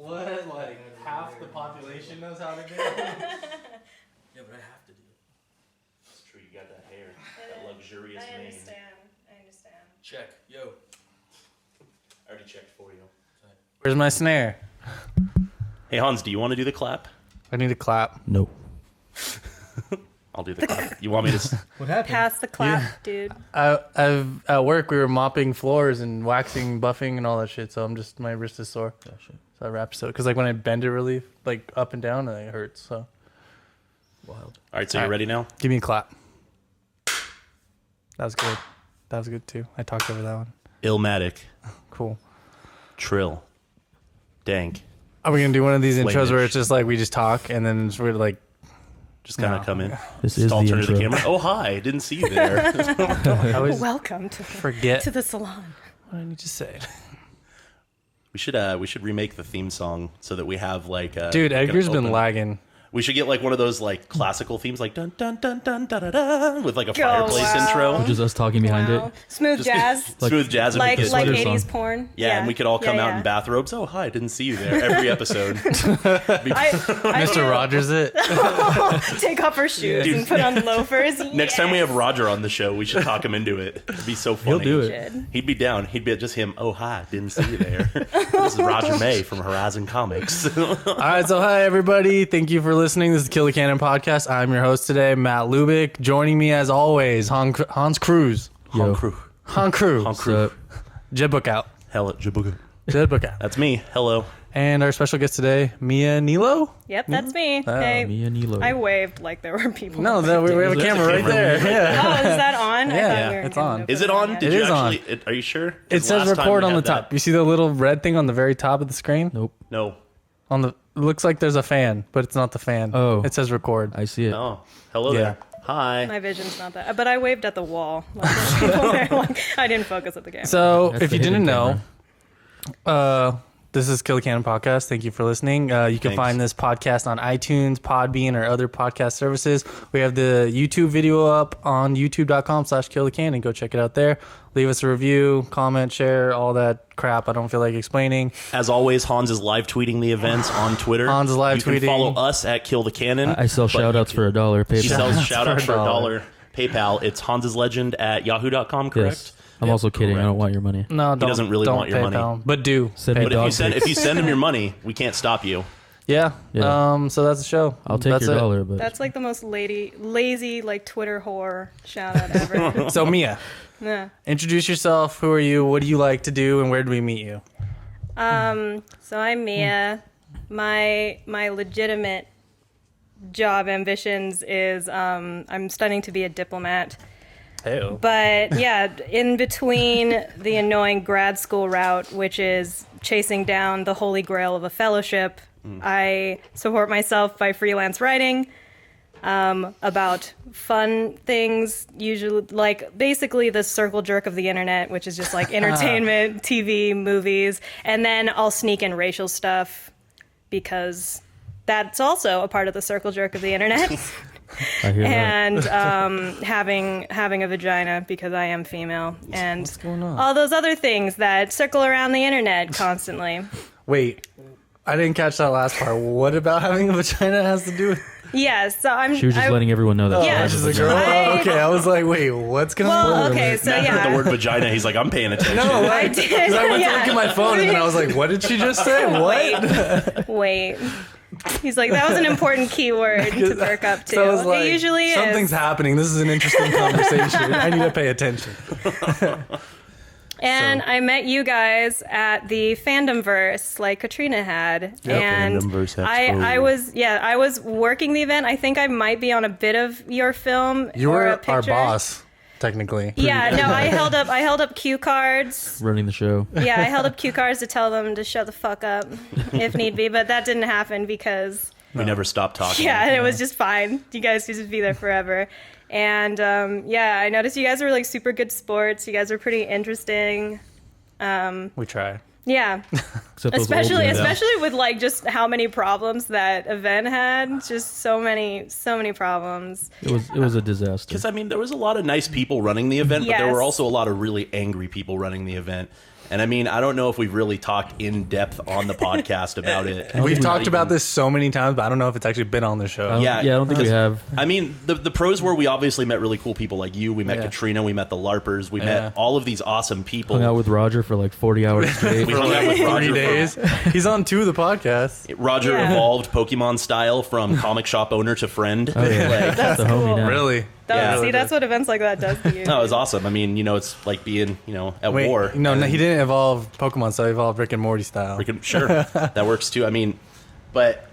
What? Like half the population knows how to do it? Yeah, but I have to do it. It's true. You got that hair, that luxurious mane. I understand. Check. Yo. I already checked for you. Where's my snare? Hey Hans, do you want to do the clap? I need a clap. No. I'll do the clap. You want me to? What happened? Pass the clap, dude. At work, we were mopping floors and waxing, buffing, and all that shit. So my wrist is sore. Gotcha. So I wrap it because like when I bend it really like up and down, it hurts. So Wild. All right, so you ready now? give me a clap. That was good. That was good too. I talked over that one. Illmatic, Cool. trill, dank. Are we gonna do one of these intros Flavish. where it's just like we just talk and then it's we're like Just kind of No. come in. This Just is all the turn to the intro. camera. Oh hi, didn't see you there. I always Welcome to forget the salon. what I need to say. we should remake the theme song so that we have like. Dude, like an Edgar's been open- lagging. We should get like one of those like classical themes, like dun dun dun dun da da da, with like a fireplace wow. intro. Just us talking behind it. Smooth jazz. Smooth jazz, and like we could, like sweater 80s song. porn. yeah, and we could all come out in bathrobes. Oh hi, didn't see you there. Every episode. Mr. Rogers it. Take off her shoes Dude. and put on loafers. Next time we have Roger on the show, we should talk him into it. It'd be so funny. He'll do it. He'd be down. He'd be just him. Oh hi, didn't see you there. This is Roger May from Horizon Comics. All right, so hi everybody. Thank you for listening. This is the Kill the Cannon podcast. I'm your host today, Matt Lubick. Joining me as always, Hans Cruz. Yo. Crew. Han Cruz. Hon What's Crew. up? Jed Book out. Hell, Jabuga. Jed Book out. That's me. Hello. And our special guest today, Mia Nilo. Yep, that's me. Hey, Mia Nilo. I waved like there were people. No, we have a There's a camera right camera. there. Yeah. Oh, is that on? I Yeah, thought we were it's gonna on. put Is it on? Did It you is on. actually? Are you sure? It 'Cause says last time record we on the had top. that- You see the little red thing on the very top of the screen? Nope. No. On the it looks like there's a fan, but it's not the fan. Oh. It says record. I see it. Oh. Hello Yeah. there. Hi. My vision's not that. But I waved at the wall. Like, there's people there, like, I didn't focus at the camera. So, That's if the you didn't hidden know, camera. this is Kill the Cannon podcast. Thank you for listening. You can Thanks. find this podcast on iTunes, Podbean, or other podcast services. We have the YouTube video up on youtube.com/killthecannon. Go check it out there. Leave us a review, comment, share, all that crap. I don't feel like explaining. As always, Hans is live tweeting the events on Twitter. Hans is live you can tweeting. follow us at Kill the Cannon. I sell but shout outs for $1. He sells PayPal. shout outs for $1. $1. PayPal. It's Hans's at yahoo.com, correct? Yes. I'm also kidding. I don't want your money. No, don't. doesn't really don't want your money. PayPal, but do. Send me But if dog you send pics. if you send him your money, we can't stop you. Yeah. Yeah. So that's the show. I'll take That's your it. dollar, but That's like the most lazy, like Twitter whore shout out ever. So Mia, Yeah. introduce yourself. Who are you? What do you like to do? And where do we meet you? So I'm Mia. My legitimate job ambitions is I'm studying to be a diplomat. Hey. But yeah, in between the annoying grad school route, which is chasing down the holy grail of a fellowship, I support myself by freelance writing about fun things, usually like basically the circle jerk of the internet, which is just like entertainment, TV, movies, and then I'll sneak in racial stuff because that's also a part of the circle jerk of the internet. I hear that. And having a vagina because I am female, and What's going on? all those other things that circle around the internet constantly. Wait, I didn't catch that last part. What about having a vagina has to do with? Yeah, so I'm. She was just letting everyone know that. Yeah. she She's has a a girl. vagina. I- Okay, I was like, wait, what's going on? Well, okay, so Matt heard the yeah. word vagina. He's like, I'm paying attention. No, I like, did. 'cause I went to yeah. look at my phone and then I was like, what did she just say? What? Wait. He's like, that was an important keyword to perk up to. So I was like, it usually is. something's happening. This is an interesting conversation. I need to pay attention. And I met you guys at the Fandom Verse, like Katrina had. And Fandom Verse I was working the event. I think I might be on a bit of your film. You or a were picture. our boss, technically. Yeah, no, I held up cue cards. Running the show. Yeah, I held up cue cards to tell them to shut the fuck up if need be, but that didn't happen because We never stopped talking. yeah, it was just fine. You guys could just be there forever. And yeah, I noticed you guys were like super good sports. You guys were pretty interesting. We try. Yeah, Except those old especially guys. with like just how many problems that event had. Just so many problems. It was a disaster. Because, I mean, there was a lot of nice people running the event, but there Yes. were also a lot of really angry people running the event. And I mean, I don't know if we've really talked in depth on the podcast about it. We've Not talked about even- this so many times, but I don't know if it's actually been on the show. Yeah, I don't think we have. I mean, the pros were we obviously met really cool people like you. We met Yeah. Katrina. We met the LARPers. We Yeah. met all of these awesome people. Hung out with Roger for like 40 hours straight. We hung out with Roger 3 for- days. He's on 2 of the podcasts. Roger Yeah. evolved Pokemon style from comic shop owner to friend. Oh, yeah. Like, That's the homie cool. now. Really? Yeah. See, that's what events like that does to you. no, it was awesome. I mean, it's like being, at Wait, war. no, And- he didn't evolve Pokemon, so he evolved Rick and Morty style. Sure, that works too. I mean, but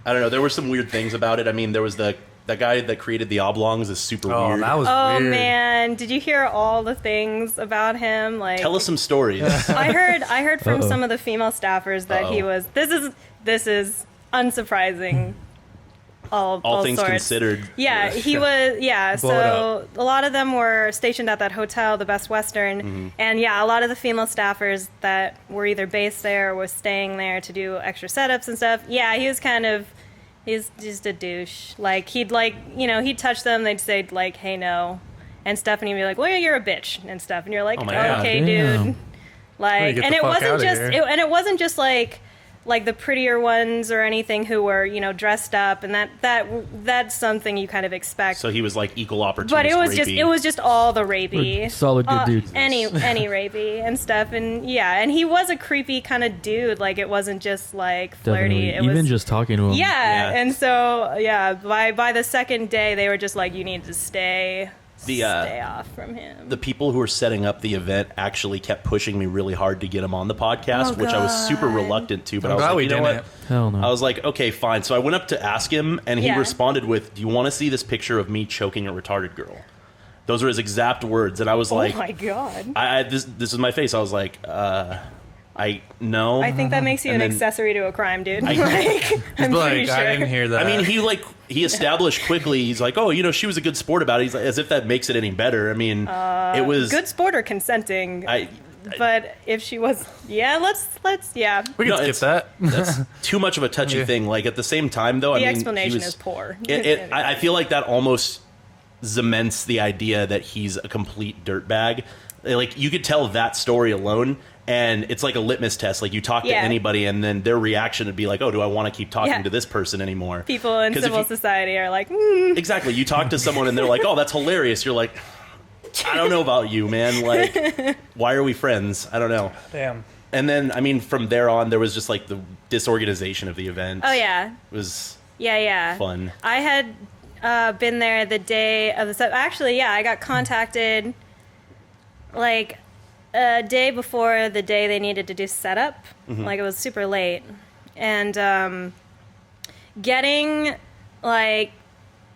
I don't know. There were some weird things about it. I mean, there was that guy that created the oblongs is super Oh, weird. that was Oh weird. man, did you hear all the things about him? Like, Tell us some stories. I heard from Uh-oh. some of the female staffers that he Uh-oh. was. This is unsurprising. All things sorts. considered. Yeah, he was. Yeah, Blow it so a lot of them were stationed at that hotel, the Best Western, Mm-hmm. and yeah, a lot of the female staffers that were either based there or was staying there to do extra setups and stuff. Yeah, he was kind of. He's just a douche. Like he'd he'd touch them. They'd say like, "Hey, no," and stuff, and he'd be like, "Well, you're a bitch," and stuff, and you're like, Oh my God. "Okay, Damn. dude." Like, get and the it fuck wasn't outta just, here. and it wasn't just like the prettier ones or anything who were dressed up, and that's something you kind of expect. So he was like equal opportunity. But it was just all the rapey, Solid good dude. any rapey and stuff, and yeah, and he was a creepy kind of dude. Like it wasn't just like flirty. Definitely. It Even was just talking to him. yeah, Yeah. and so yeah, by the second day they were just like, you need to stay off from him. The people who were setting up the event actually kept pushing me really hard to get him on the podcast, Oh, which I was super God. reluctant to. But I'm I was glad like, we you know didn't. what? Hell no. I was like, okay, fine. So I went up to ask him, and he Yeah. responded with, "Do you want to see this picture of me choking a retarded girl?" Those were his exact words, and I was like, oh my God. this is my face. I was like, I no. I think that makes you And an then- accessory to a crime, dude. I- like, I'm But, pretty like, sure. I didn't hear that. I mean, he established quickly. He's like, oh, she was a good sport about it. He's like, as if that makes it any better. I mean, it was Good sport or consenting. But if she was, yeah, let's, yeah. we can no, skip it's- that. That's too much of a touchy Yeah. thing. Like at the same time, though, The I mean, explanation he was, is poor. I feel like that almost cements the idea that he's a complete dirtbag. Like you could tell that story alone, and it's like a litmus test. Like you talk to Yeah. anybody, and then their reaction would be like, "Oh, do I want to keep talking Yeah. to this person anymore?" People in 'Cause if civil you- society are like, Exactly. You talk to someone, and they're like, "Oh, that's hilarious." You're like, "I don't know about you, man. Like, why are we friends? I don't know." Damn. And then, I mean, from there on, there was just like the disorganization of the event. oh yeah, It was yeah. fun. I had been there the day of the set. Actually, yeah, I got contacted like a day before the day they needed to do setup. Like it was super late, and getting like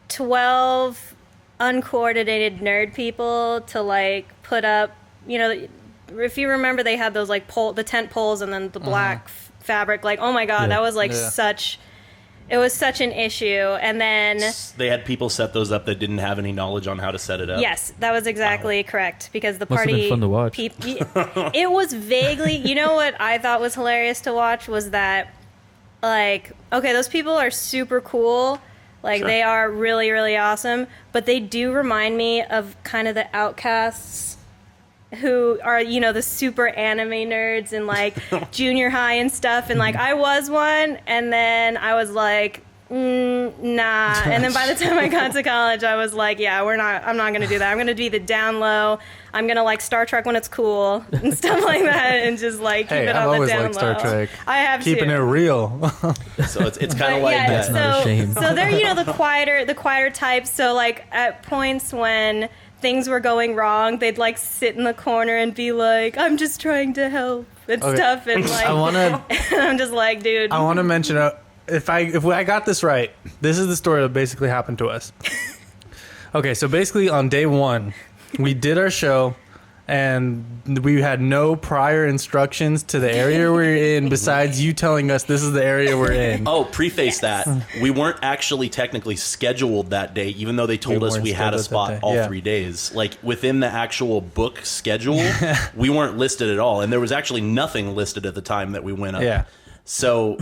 12 uncoordinated nerd people to like put up, if you remember, they had those like the tent poles and then the black fabric. Like, oh my God, Yeah. that was like Yeah. it was such an issue. And then, They had people set those up that didn't have any knowledge on how to set it up. yes, that was exactly correct, because the Must have been party fun to watch. it was vaguely, what I thought was hilarious to watch was that, like, okay, those people are super cool. Like, Sure. they are really, really awesome. But they do remind me of kind of the outcasts who are, the super anime nerds in, like, junior high and stuff. And, like, I was one. And then I was like, nah. And then by the time I got to college, I was like, yeah, I'm not going to do that. I'm going to be the down low. I'm going to like Star Trek when it's cool and stuff like that. And just, like, keep Hey, it I've on the always down liked low. Star Trek. I have Keeping too. it real. So it's kind But of like yeah, that. That's not a shame. so they're the quieter types. So like at points when things were going wrong, they'd like sit in the corner and be like, "I'm just trying to help" and Okay. stuff, and like I want to. I'm just like, dude. I want to mention if I got this right, this is the story that basically happened to us. Okay, so basically on day one, we did our show, and we had no prior instructions to the area we're in besides you telling us this is the area we're in. Oh, preface that. We weren't actually technically scheduled that day, even though they told us weren't we had a scheduled that spot day. all Yeah. 3 days. Like, within the actual book schedule, we weren't listed at all. And there was actually nothing listed at the time that we went up. Yeah. So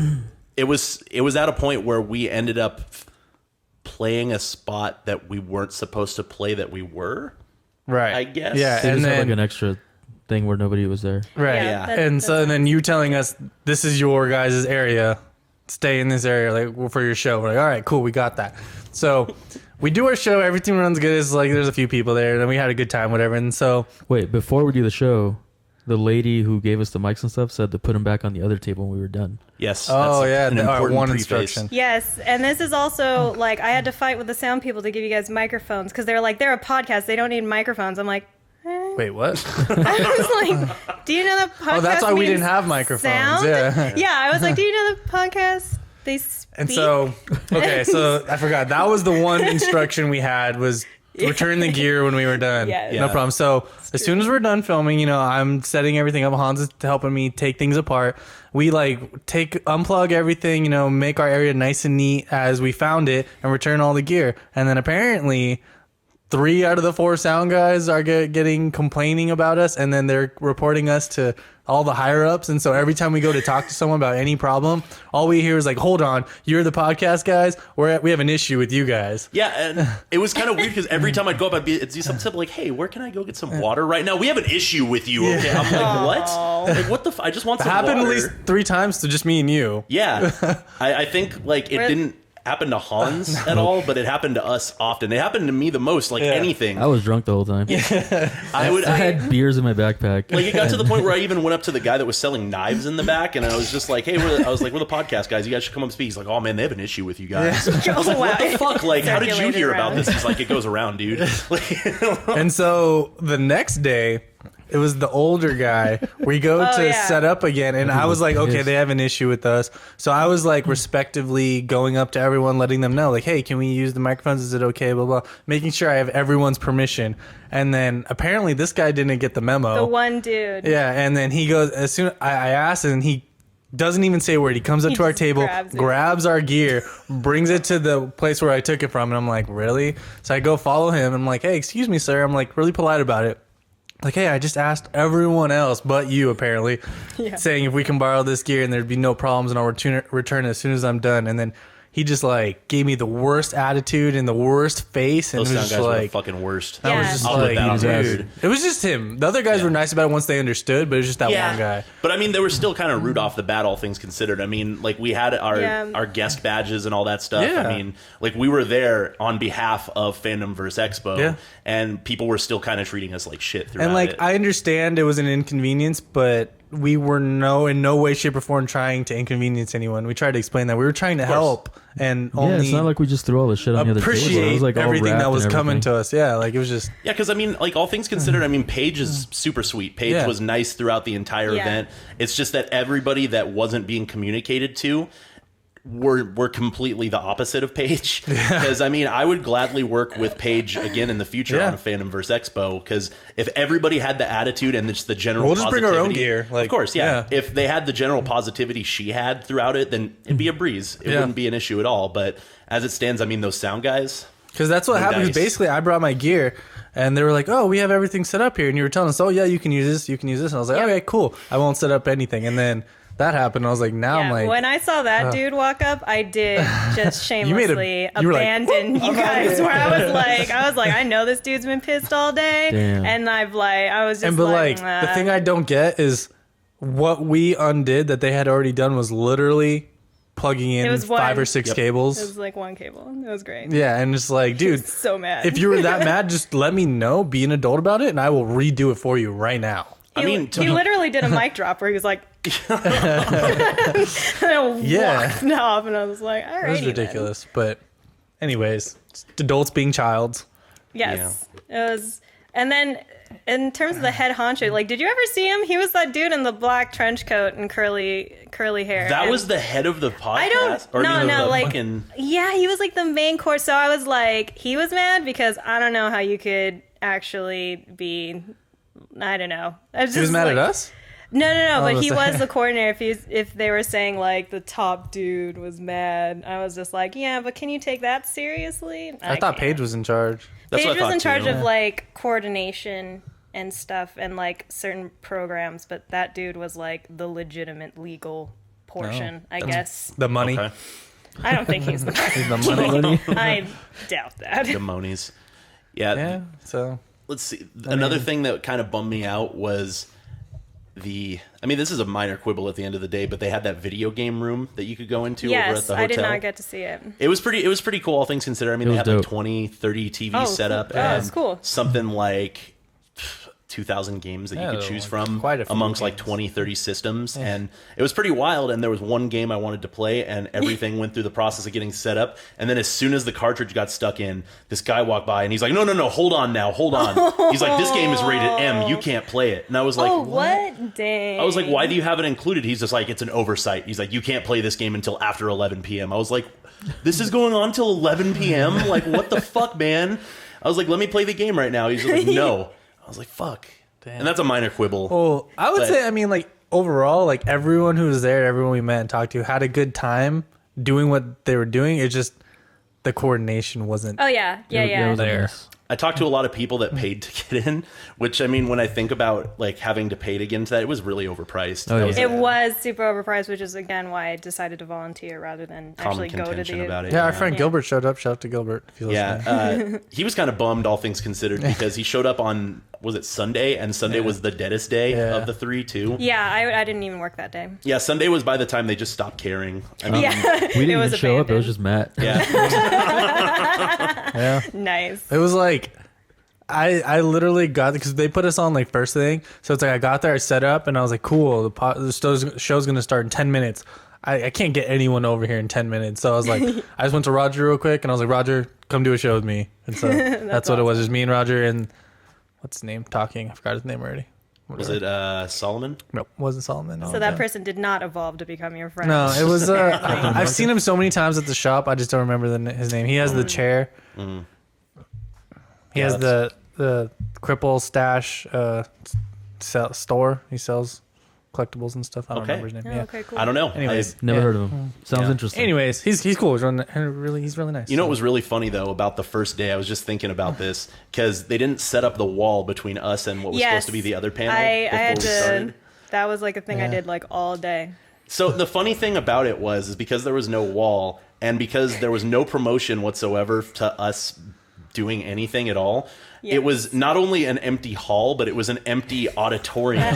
it was at a point where we ended up playing a spot that we weren't supposed to play that we were. Right. I guess. Yeah, They and just have then like an extra thing where nobody was there. Right. Yeah. And so and then you telling us this is your guys' area. Stay in this area like for your show. We're like, all right, cool, we got that. So we do our show, everything runs good. It's like there's a few people there, and then we had a good time, whatever. And so Wait, before we do the show, the lady who gave us the mics and stuff said to put them back on the other table when we were done. Yes. oh that's yeah, an the important one preface. instruction. Yes, and this is also like I had to fight with the sound people to give you guys microphones because they're like they're a podcast, they don't need microphones. I'm like, Wait, what? I was like, do you know the podcast? Oh, that's why we means didn't have microphones. sound? Yeah. I was like, do you know the podcast? They speak. And so, okay, so I forgot. That was the one instruction we had was return the gear when we were done. Yes. No Yeah. problem. So as soon as we're done filming, I'm setting everything up. Hans is helping me take things apart. We unplug everything, make our area nice and neat as we found it and return all the gear. And then apparently 3 out of the 4 sound guys are getting complaining about us, and then they're reporting us to all the higher ups. And so every time we go to talk to someone about any problem, all we hear is like, hold on, you're the podcast guys, we have an issue with you guys. Yeah, and it was kind of weird because every time I'd go up, it'd do something simple like, "Hey, where can I go get some water right now? We have an issue with you." Okay, I'm like, "What? Like, what the? I just want some Happened water." at least 3 times to just me and you. Yeah, I think like it Really? didn't happen to Hans at all, but it happened to us often. It happened to me the most, like anything. I was drunk the whole time. I had beers in my backpack. Like it got to the point where I even went up to the guy that was selling knives in the back, and I was just like, "Hey, we're the podcast guys. You guys should come up and speak." He's like, "Oh man, they have an issue with you guys." I was like, "What the fuck? Like, how did you Circulated hear about around. this?" He's like, "It goes around, dude." Like, And so the next day, it was the older guy. We go to yeah. set up again, and I was like, okay, they have an issue with us. So I was like, respectively going up to everyone, letting them know, like, hey, can we use the microphones? Is it okay? Blah, blah. Making sure I have everyone's permission. And then apparently this guy didn't get the memo. The one dude. Yeah, and then he goes, as soon I asked, and he doesn't even say a word. He comes up He to our just table, grabs it. grabs our gear, brings it to the place where I took it from, and I'm like, really? So I go follow him. I'm like, hey, excuse me, sir. I'm like really polite about it. Like, hey, I just asked everyone else but you, apparently, saying if we can borrow this gear and there'd be no problems, and I'll return it as soon as I'm done. And then he just like gave me the worst attitude and the worst face, and those it sound was guys just were the like, fucking worst. I was Yeah. just I'll put like, that on dude. record. It was just him. The other guys were nice about it once they understood, but it was just that one guy. But I mean, they were still kind of rude off the bat, all things considered. I mean, like we had our guest badges and all that stuff. Yeah. I mean, like we were there on behalf of Fandom Verse Expo, Yeah. and people were still kind of treating us like shit throughout And like it. I understand it was an inconvenience, but we were in no way, shape, or form trying to inconvenience anyone. We tried to explain that we were trying to help and yeah, only it's not like we just threw all the shit on the other table. It appreciate was like all everything wrapped that was and coming everything. to us. Yeah, like it was just Yeah, because I mean, like all things considered, I mean, Paige is super sweet. Paige Yeah. was nice throughout the entire Yeah. event. It's just that everybody that wasn't being communicated to were completely the opposite of Paige. Because I mean, I would gladly work with Paige again in the future Yeah. on a Fandom Verse Expo. Because if everybody had the attitude and just the general, We'll just bring our own positivity- gear, like, of course, yeah. yeah. If they had the general positivity she had throughout it, then it'd be a breeze. It Yeah. wouldn't be an issue at all. But as it stands, I mean, those sound guys. because that's what happened. 'Cause Nice. basically, I brought my gear, and they were like, "Oh, we have everything set up here," and you were telling us, "Oh yeah, you can use this, you can use this," and I was like, Yep. "Okay, cool. I won't set up anything." And then that happened. I was like, "Now I'm like." when I saw that dude walk up, I did just made a- shamelessly you were like, abandon you guys. Where I was like, I know this dude's been pissed all day, Damn. and I was just And but like "Nah." the thing I don't get is what we undid that they had already done was literally plugging in It was 5 one- or 6 Yep. cables. It was like one cable. It was great. Yeah, and just like, dude, So mad. if you were that mad, just let me know, be an adult about it, and I will redo it for you right now. He, I mean, he literally did a mic drop where he was like, Yeah. walked off, and I was like, all It was right, ridiculous. But anyways, it's adults being childs. Yes, it was. And then in terms of the head honcho, like, did you ever see him? He was that dude in the black trench coat and curly hair. That and- was the head of the podcast? I don't. Or, No, you know, no, the like, fucking- yeah, he was like the main course. So I was like, he was mad because I don't know how you could actually be. I don't know. I He was just, mad like- at us? No, but that's- he was the coordinator. If they were saying like the top dude was mad, I was just like, yeah, but can you take that seriously? I thought Paige was in charge. That's Paige what I was in thought, charge too. of like coordination and stuff and like certain programs, but that dude was like the legitimate legal portion, I guess. The money. Okay. I don't think he's the The money. I doubt that. The Monies. Yeah. Yeah, so Let's see. Another thing that kind of bummed me out was I mean, this is a minor quibble at the end of the day, but they had that video game room that you could go into over at Yes, the hotel. I did not get to see it. It was pretty cool, all things considered. I mean, It they was had like dope. 20, 30 TVs set cool. up. Oh, and that's cool. Something like 2,000 games that Yeah, you could choose like from quite a few amongst like games. 20, 30 systems. And it was pretty wild. And there was one game I wanted to play, and everything went through the process of getting set up. And then as soon as the cartridge got stuck in, this guy walked by and he's like, no, hold on now, hold on. He's like, this game is rated M, you can't play it. And I was like, Oh, what? Dang. I was like, why do you have it included? He's just like, it's an oversight. He's like, you can't play this game until after 11 p.m. I was like, this is going on till 11 p.m.? Like, what the fuck, man? I was like, let me play the game right now. He's just like, no. I was like, fuck. Damn. And that's a minor quibble. Well, I would But- say, I mean, like overall, like everyone who was there, everyone we met and talked to had a good time doing what they were doing. It's just the coordination wasn't. Oh, yeah. It was a There. mess. I talked to a lot of people that paid to get in, which, I mean, when I think about like having to pay to get into that, it was really overpriced. Oh, That yeah. was It a was super overpriced, which is, again, why I decided to volunteer rather than common actually go to contention the... about it. Yeah, our friend Yeah. Gilbert showed up. Shout out to Gilbert. If you listen. Yeah, he was kind of bummed, all things considered, because he showed up on, was it Sunday? And Sunday was the deadest day Yeah. of the three, too. Yeah, I didn't even work that day. Yeah, Sunday was by the time they just stopped caring. I mean, Yeah. We didn't even was show up. It was abandoned. just Matt. yeah. Yeah. Nice. It was like I literally got, because they put us on like first thing, so it's like I got there, I set up, and I was like, cool, the show's gonna start in 10 minutes. I can't get anyone over here in 10 minutes, so I was like, I just went to Roger real quick, and I was like, Roger, come do a show with me. And so that's what it was, just me and Roger and what's his name talking. I forgot his name already. Was it Solomon? Nope, wasn't Solomon. So that person did not evolve to become your friend. No, it was. I've seen him so many times at the shop. I just don't remember his name. He has the chair. He Yeah, has the cripple stash store. He sells collectibles and stuff. I don't Okay. remember his name. Oh, Yeah. okay, cool. I don't know. Anyways, Never yeah. heard of him. Sounds Yeah. interesting. Anyways, he's cool. He's really nice. You know what was really funny, though, about the first day? I was just thinking about this, because they didn't set up the wall between us and what was supposed to be the other panel I before had we to. started. That was like a thing I Yeah. did like all day. So the funny thing about it is because there was no wall, and because there was no promotion whatsoever to us doing anything at all, Yes. it was not only an empty hall, but it was an empty auditorium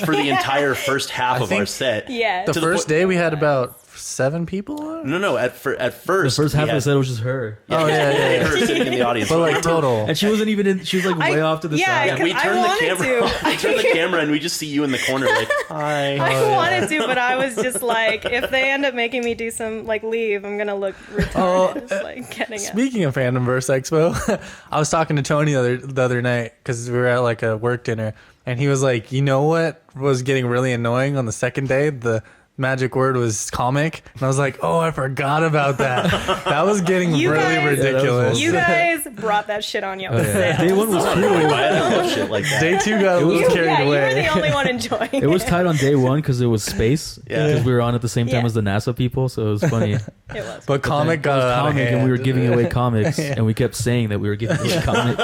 for the entire first half of our think set. Yeah. the to first po- day we had about 7 people on it? No. At the first, first half we of the had- set was just her. Oh, yeah. her sitting in the audience. But like Remember- total. And she wasn't even in. She was like way off to the yeah, side. Yeah, we I turned the wanted camera. to. We turned the camera, and we just see you in the corner, like, hi. I wanted to, but I was just like, if they end up making me do some like leave, I'm gonna look retarded. Just, like getting up. Speaking of Fandom Verse Expo, I was talking to Tony the other night because we were at like a work dinner, and he was like, you know what was getting really annoying on the second day? The magic word was comic, and I was like, oh, I forgot about that. That was getting You really guys- ridiculous. You guys brought that shit on your Oh, yeah. own. Day one was cool. I love shit like that. Day 2 got a little You, carried yeah, you were away. the only one enjoying it. It was tight on day one because it was space. Yeah. Because we were on at the same time Yeah. as the NASA people, so it was funny. It was. But comic It got was out of comic, hand. and we were giving away comics, and we kept saying that we were giving away comics.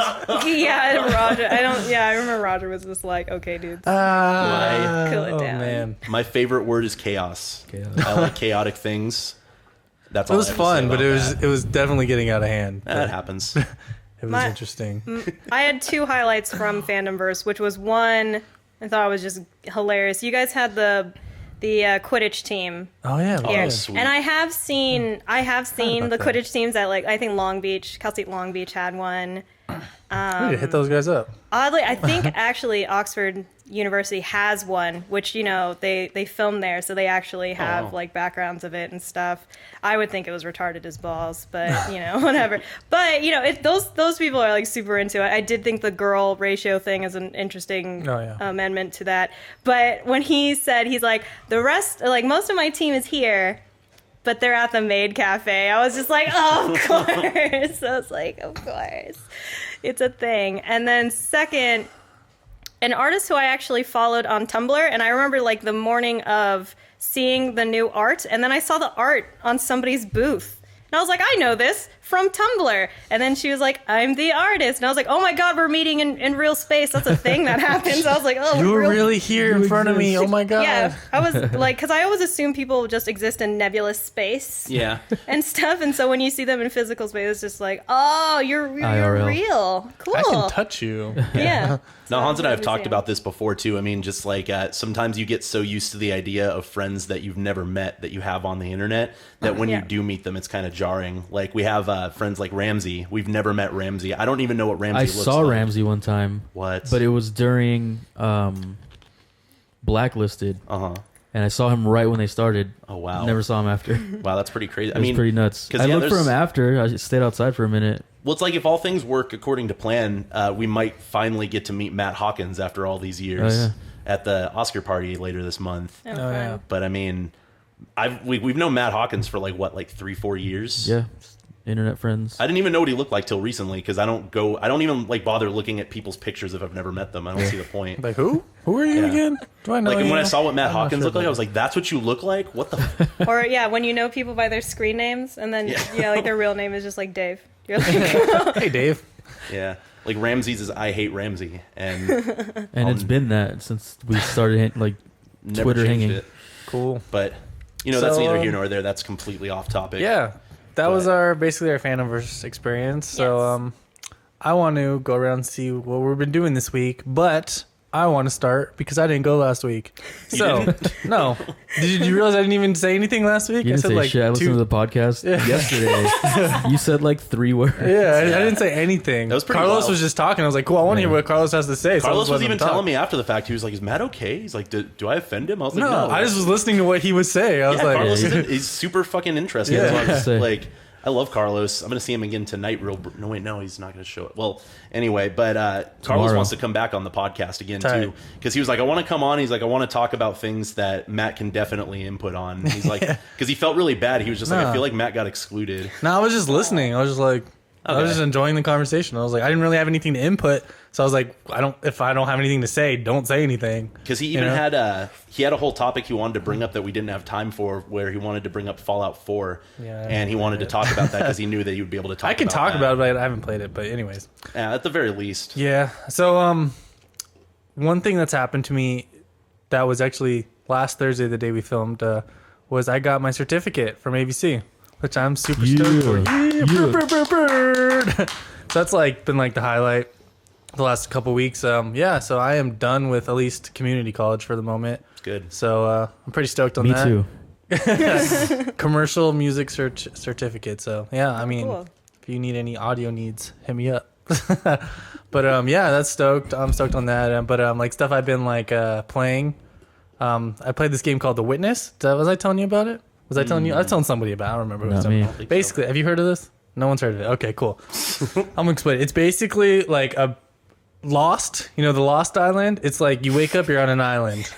Yeah, Roger. I remember Roger was just like, okay, dude. Cool it oh, down. man. My favorite word is chaos. Chaos. I like chaotic things. That's It all was I have to say fun, but about it was definitely getting out of hand. that happens. It was My- interesting. I had 2 highlights from Fandom Verse, which was one I thought was just hilarious. You guys had the Quidditch team Oh yeah, Oh, here, sweet. and I have seen about the that. Quidditch teams at like I think Long Beach, Cal State Long Beach had one. we need to hit those guys up. Oddly, I think actually Oxford University has one, which they film there, so they actually have wow. like backgrounds of it and stuff. I would think it was retarded as balls, but whatever. But those people are like super into it. I did think the girl ratio thing is an interesting Oh, yeah. amendment to that. But when he said he's like the rest, like most of my team is here. But they're at the Maid Cafe. I was just like, oh, of course. I was like, of course. It's a thing. And then second, an artist who I actually followed on Tumblr, and I remember like the morning of seeing the new art, and then I saw the art on somebody's booth. And I was like, I know this from Tumblr. And then she was like, I'm the artist. And I was like, oh my God, we're meeting in real space. That's a thing that happens. I was like, oh, You were really here in front of me. Oh my God. Yeah, I was like, because I always assume people just exist in nebulous space Yeah. and stuff. And so when you see them in physical space, it's just like, oh, you're IRL. real. Cool. I can touch you. Yeah. Now, Hans and I have That's talked what about this before too. I mean, just like sometimes you get so used to the idea of friends that you've never met that you have on the internet that when Yeah. you do meet them, it's kind of jarring. Like we have friends like Ramsey. We've never met Ramsey. I don't even know what Ramsey I looks saw like. Ramsey one time. What? But it was during Blacklisted, Uh-huh. and I saw him right when they started. Oh, wow. Never saw him after. Wow, that's pretty crazy. It was pretty nuts. 'cause, I yeah, looked for there's- him after. I stayed outside for a minute. Well, it's like if all things work according to plan, we might finally get to meet Matt Hawkins after all these years Oh, yeah. at the Oscar party later this month. Oh, Oh, fun. yeah. But I mean, we've known Matt Hawkins for like 3-4 years. Yeah, internet friends. I didn't even know what he looked like till recently because I don't even like bother looking at people's pictures if I've never met them. I don't see the point. Like, who? Who are you Yeah. again? Do I know Like, and you? when I saw what Matt I'm not Hawkins sure looked like, about I was like, "That's what you look like? What the?" Or yeah, when you know people by their screen names, and then Yeah. like their real name is just like Dave. You're like, Hey, Dave. Yeah, like Ramsey's is "I hate Ramsey," and And it's been that since we started never Twitter changed hanging. it. Cool. But that's So, neither here nor there. That's completely off topic. Yeah, that was But- basically our Fandom Verse experience. So Yes. I want to go around and see what we've been doing this week, but I want to start because I didn't go last week. So no, did you realize I didn't even say anything last week? You didn't I said say like shit. I listened to the podcast yesterday. You said like 3 words. Yeah, I didn't say anything. That was pretty Carlos wild. was just talking. I was like, cool, I want to hear what Carlos has to say. So I Carlos just was let him even talk. telling me after the fact. He was like, "Is Matt okay?" He's like, "Do I offend him?" I was like, No, "No." I just was listening to what he was saying. I was Yeah, like, Carlos he's super fucking interesting. Yeah. That's what I'm Say. like, I love Carlos. I'm gonna see him again tonight. No, wait, no, he's not gonna show it. Well, anyway, but Carlos Tomorrow. wants to come back on the podcast again Tight. too, because he was like, I want to come on. He's like, I want to talk about things that Matt can definitely input on. He's like, because he felt really bad. He was just like, No. I feel like Matt got excluded. no, I was just listening. I was just like, I was Okay. just enjoying the conversation. I was like, I didn't really have anything to input, so I was like, if I don't have anything to say, don't say anything. Because he even know? had a whole topic he wanted to bring up that we didn't have time for, where he wanted to bring up Fallout 4, Yeah, I and he wanted to talk about that because he knew that he would be able to talk. I can talk that. about it, but I haven't played it. But anyways, at the very least. yeah. So one thing that's happened to me that was actually last Thursday, the day we filmed, was I got my certificate from ABC, which I'm super stoked for. Yeah. Bird. So that's like been like the highlight the last couple weeks. Yeah, so I am done with at least community college for the moment. Good. So I'm pretty stoked on Me that. too. Commercial music certificate. So yeah, I mean, cool. if you need any audio needs, hit me up. But yeah, that's stoked. I'm stoked on that. But like stuff I've been like playing. I played this game called The Witness. Was I telling you about it? Was I telling you? I was telling somebody about it. I don't remember. Who I was Not telling me. about. Basically, have you heard of this? No one's heard of it. Okay, cool. I'm gonna explain. It's basically like a Lost. You know the Lost Island. It's like you wake up, you're on an island.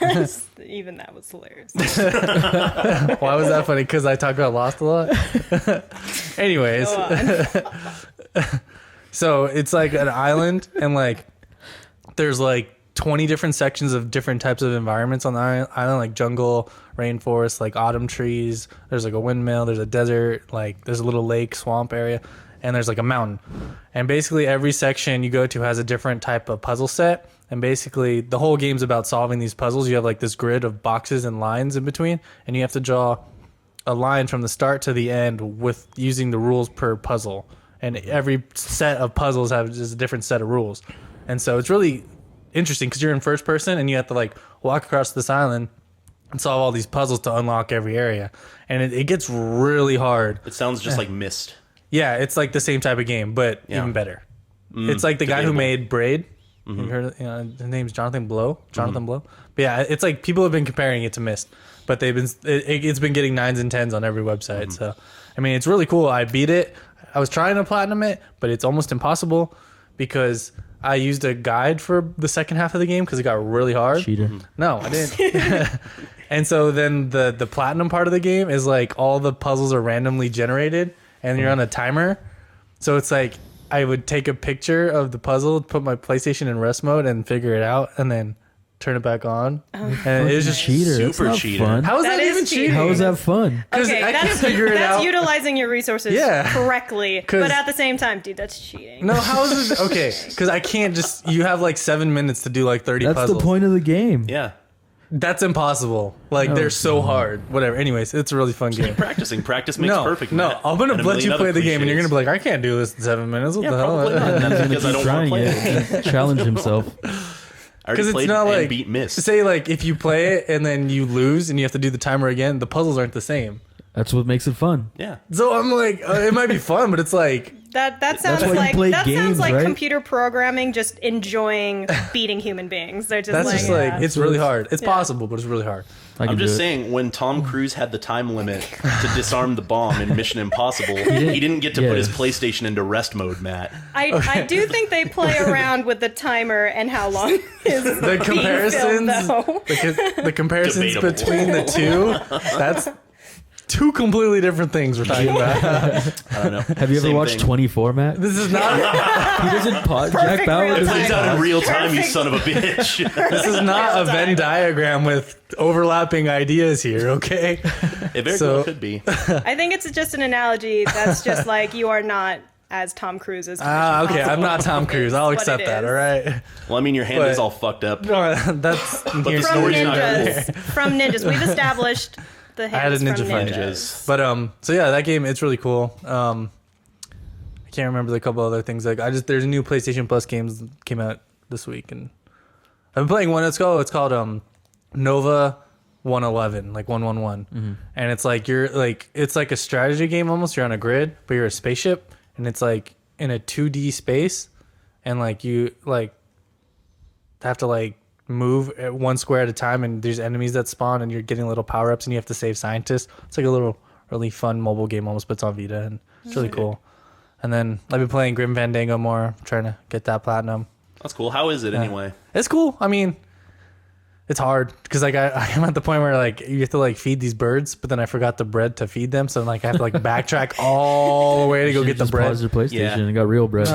even that was hilarious. Why was that funny? Because I talk about Lost a lot. Anyways, Go on. so it's like an island, and like there's like 20 different sections of different types of environments on the island, like jungle, rainforest, like autumn trees. There's like a windmill, there's a desert, like there's a little lake, swamp area, and there's like a mountain. And basically every section you go to has a different type of puzzle set. And basically the whole game's about solving these puzzles. You have like this grid of boxes and lines in between, and you have to draw a line from the start to the end with using the rules per puzzle. And every set of puzzles have just a different set of rules. And so it's really interesting because you're in first person and you have to like walk across this island and solve all these puzzles to unlock every area. And it gets really hard. It sounds just like Myst. Yeah, it's like the same type of game, but Yeah. even better. It's like the guy who debatable. made Braid. You heard of, his name's Jonathan Blow. Blow. But yeah, it's like people have been comparing it to Myst, but they've been it's been getting 9s and 10s on every website. So I mean, it's really cool. I beat it. I was trying to platinum it, but it's almost impossible because I used a guide for the second half of the game because it got really hard. Cheater. No, I didn't. And so then the platinum part of the game is like all the puzzles are randomly generated and you're on a timer. So it's like I would take a picture of the puzzle, put my PlayStation in rest mode and figure it out, and then turn it back on, and it was just Cheater. That's Super not cheater. fun. How is that, That is even cheating. cheating? How is that fun? 'Cause Okay, I can't that's, figure it that's out. utilizing your resources Yeah. correctly. 'Cause- But at the same time, dude, that's cheating. No, how is it? Okay, because I can't just. You have like 7 minutes to do like 30 That's puzzles. the point of the game. Yeah. That's impossible. Like they're so hard. Whatever. Anyways, it's a really fun game. Practicing. Practice makes No, perfect. no, Matt. I'm gonna And a let million you play other the game, and you're gonna cliches. be like, I can't do this in 7 minutes. What Yeah, the hell? probably not. And that's because I don't want Trying to play it. it. Challenge himself. I already Because it's played not and like beat Miss. say like if you play it and then you lose and you have to do the timer again, the puzzles aren't the same. That's what makes it fun. Yeah. So I'm like, it might be fun, but it's like, That sounds why you like play that games, sounds like right? computer programming, just enjoying beating human beings. They're just that's like, just like, it's really hard. It's Yeah. possible, but it's really hard. I can I'm do just it. saying, when Tom Cruise had the time limit to disarm the bomb in Mission Impossible, he didn't get to Yeah. put his PlayStation into rest mode, Matt. I do think they play around with the timer and how long is The comparisons, though. the comparisons Debatable. between the two, that's two completely different things we're talking about. I don't know. Have you ever Same watched thing. 24, Matt? This is not, He doesn't pause. Jack Perfect Bauer real It doesn't plays out in pause. real time, you Perfect. son of a bitch. this is not a Venn diagram with overlapping ideas here, okay? It very So- well could be. I think it's just an analogy that's just like you are not as Tom Cruise as Okay, I'm not Tom Cruise. I'll What accept it that, is. all right? Well, I mean, your hand But- is all fucked up. No, that's the here's from story's not ninjas. From ninjas, we've established the I had a hands ninja from fight. Ninjas. But so yeah, that game it's really cool. I can't remember the couple other things. Like there's new PlayStation Plus games that came out this week, and I've been playing one. It's called Nova 111, like 111, and it's like it's like a strategy game almost. You're on a grid, but you're a spaceship, and it's like in a 2D space, and like you like have to like move at one square at a time, and there's enemies that spawn, and you're getting little power ups, and you have to save scientists. It's like a little really fun mobile game almost, but it's on Vita, and it's really cool. And then I've been playing Grim Fandango more, trying to get that platinum. That's cool. How is it anyway? It's cool. I mean, it's hard because like I'm at the point where like you have to like feed these birds, but then I forgot the bread to feed them, so like I have to like backtrack all the way to go get the Just bread. paused your PlayStation Yeah. and got real bread.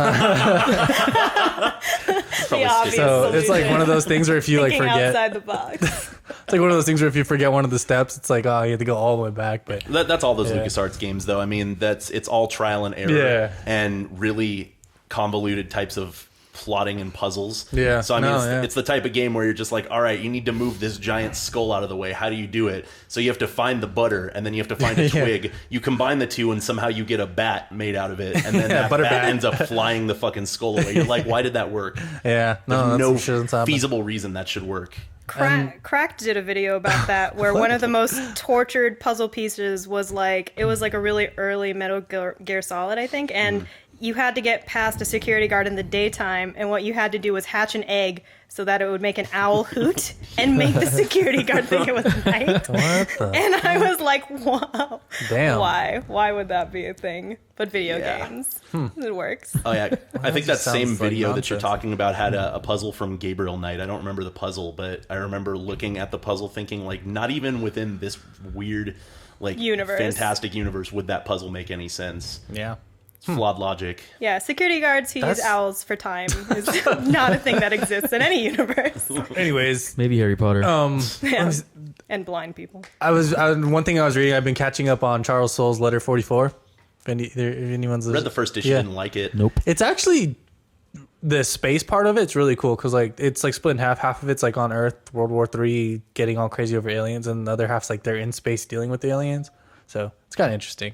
Probably obvious still- It's like one of those things where if you like Thinking forget, outside the box. it's like one of those things where if you forget one of the steps, it's like oh you have to go all the way back. But That's all those Yeah. LucasArts games, though. I mean, it's all trial and error, Yeah. and really convoluted types of plotting and puzzles. Yeah. So I mean, No, it's, yeah. it's the type of game where you're just like, all right, you need to move this giant skull out of the way. How do you do it? So you have to find the butter, and then you have to find a Yeah. twig. You combine the two, and somehow you get a bat made out of it, and then Yeah, that butter bat bat. ends up flying the fucking skull away. You're like, why did that work? yeah, no, There's that's no some shit that's happened. feasible reason that should work. Cracked did a video about that where one of the most tortured puzzle pieces was like it was like a really early Metal Gear Solid, I think, and you had to get past a security guard in the daytime, and what you had to do was hatch an egg so that it would make an owl hoot and make the security guard think it was night. What the? And I was like, wow. Damn. Why would that be a thing? But video Yeah. games. It works. Oh yeah, I think that just same sounds like video that you're nonsense. talking about had a puzzle from Gabriel Knight. I don't remember the puzzle, but I remember looking at the puzzle thinking like, not even within this weird, like Universe. fantastic universe would that puzzle make any sense. Yeah. It's flawed logic. Yeah, security guards who use That's- owls for time is not a thing that exists in any universe. Anyways, Maybe Harry Potter. Yeah. And blind people. one thing I was reading. I've been catching up on Charles Soule's Letter 44. If anyone's Read the first issue, Yeah. didn't like it. Nope. It's actually the space part of it's really cool because like it's like split in half. Half of it's like on Earth, World War III, getting all crazy over aliens, and the other half's like they're in space dealing with the aliens. So it's kind of interesting.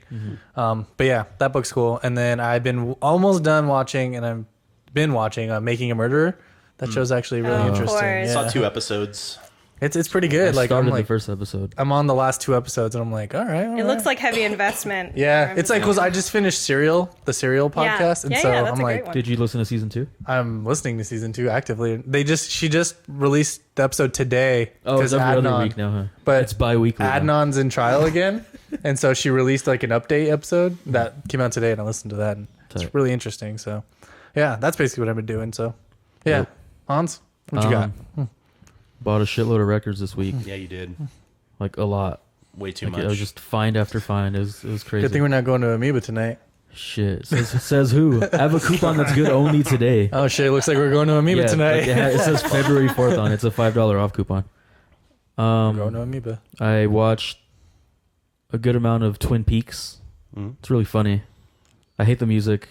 But yeah, that book's cool. And then I've been almost done watching, and I've been watching Making a Murderer. That show's actually really Oh, of interesting. course. I saw Yeah. 2 episodes. It's pretty I good. Like started I'm like the first episode. I'm on the last 2 episodes, and I'm like, all right. It looks like heavy investment. yeah. It's like because I just finished the Serial podcast, and Yeah, so yeah, that's I'm a like, great one. Did you listen to season 2? I'm listening to season 2 actively. She just released the episode today. Oh, it's 'cause every other Adnan- week now, huh? But It's bi-weekly now. Adnan's in trial again, and so she released like an update episode that came out today, and I listened to that, and Tight. it's really interesting. So, yeah, that's basically what I've been doing. So, yeah, Yep. Hans, what you got? Bought a shitload of records this week. Yeah, you did. Like a lot. Way too Like, much. it was just find after find. It was crazy. Good thing we're not going to Amoeba tonight. Shit. Says who? I have a coupon that's good only today. Oh shit! Looks like we're going to Amoeba tonight. Like it says February 4th on it. It's a $5 off coupon. We're going to Amoeba. I watched a good amount of Twin Peaks. It's really funny. I hate the music.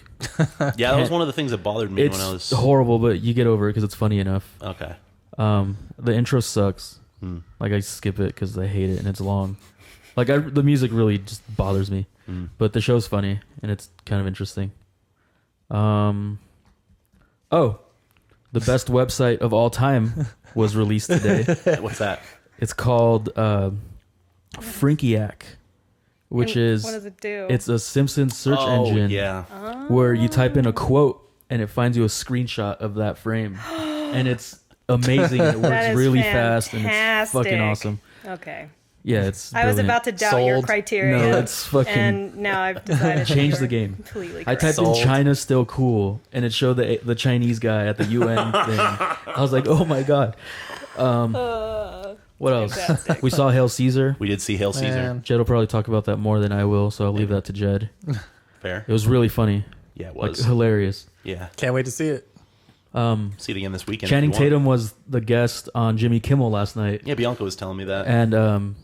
Yeah, that was one of the things that bothered me when I was... It's horrible, but you get over it because it's funny enough. Okay. The intro sucks. Like, I skip it because I hate it and it's long. Like, the music really just bothers me. But the show's funny and it's kind of interesting. The best website of all time was released today. What's that? It's called Frinkiac, which is... What does it do? It's a Simpsons search engine where you type in a quote and it finds you a screenshot of that frame. And it's amazing. And it works really fast and it's fucking awesome. Okay. Yeah, it's I was brilliant. about to doubt your criteria. No, it's fucking... And now I've decided change to the game. Completely I typed in China's still cool and it showed the Chinese guy at the UN thing. I was like, oh my God. What else? Fantastic. We saw Hail Caesar. We did see Hail Caesar. Man. Jed will probably talk about that more than I will, so I'll leave that to Jed. Fair. It was really funny. Yeah, it Like, was. hilarious. Yeah. Can't wait to see it. See it again this weekend. Channing if you want. Tatum was the guest on Jimmy Kimmel last night. Yeah, Bianca was telling me that. And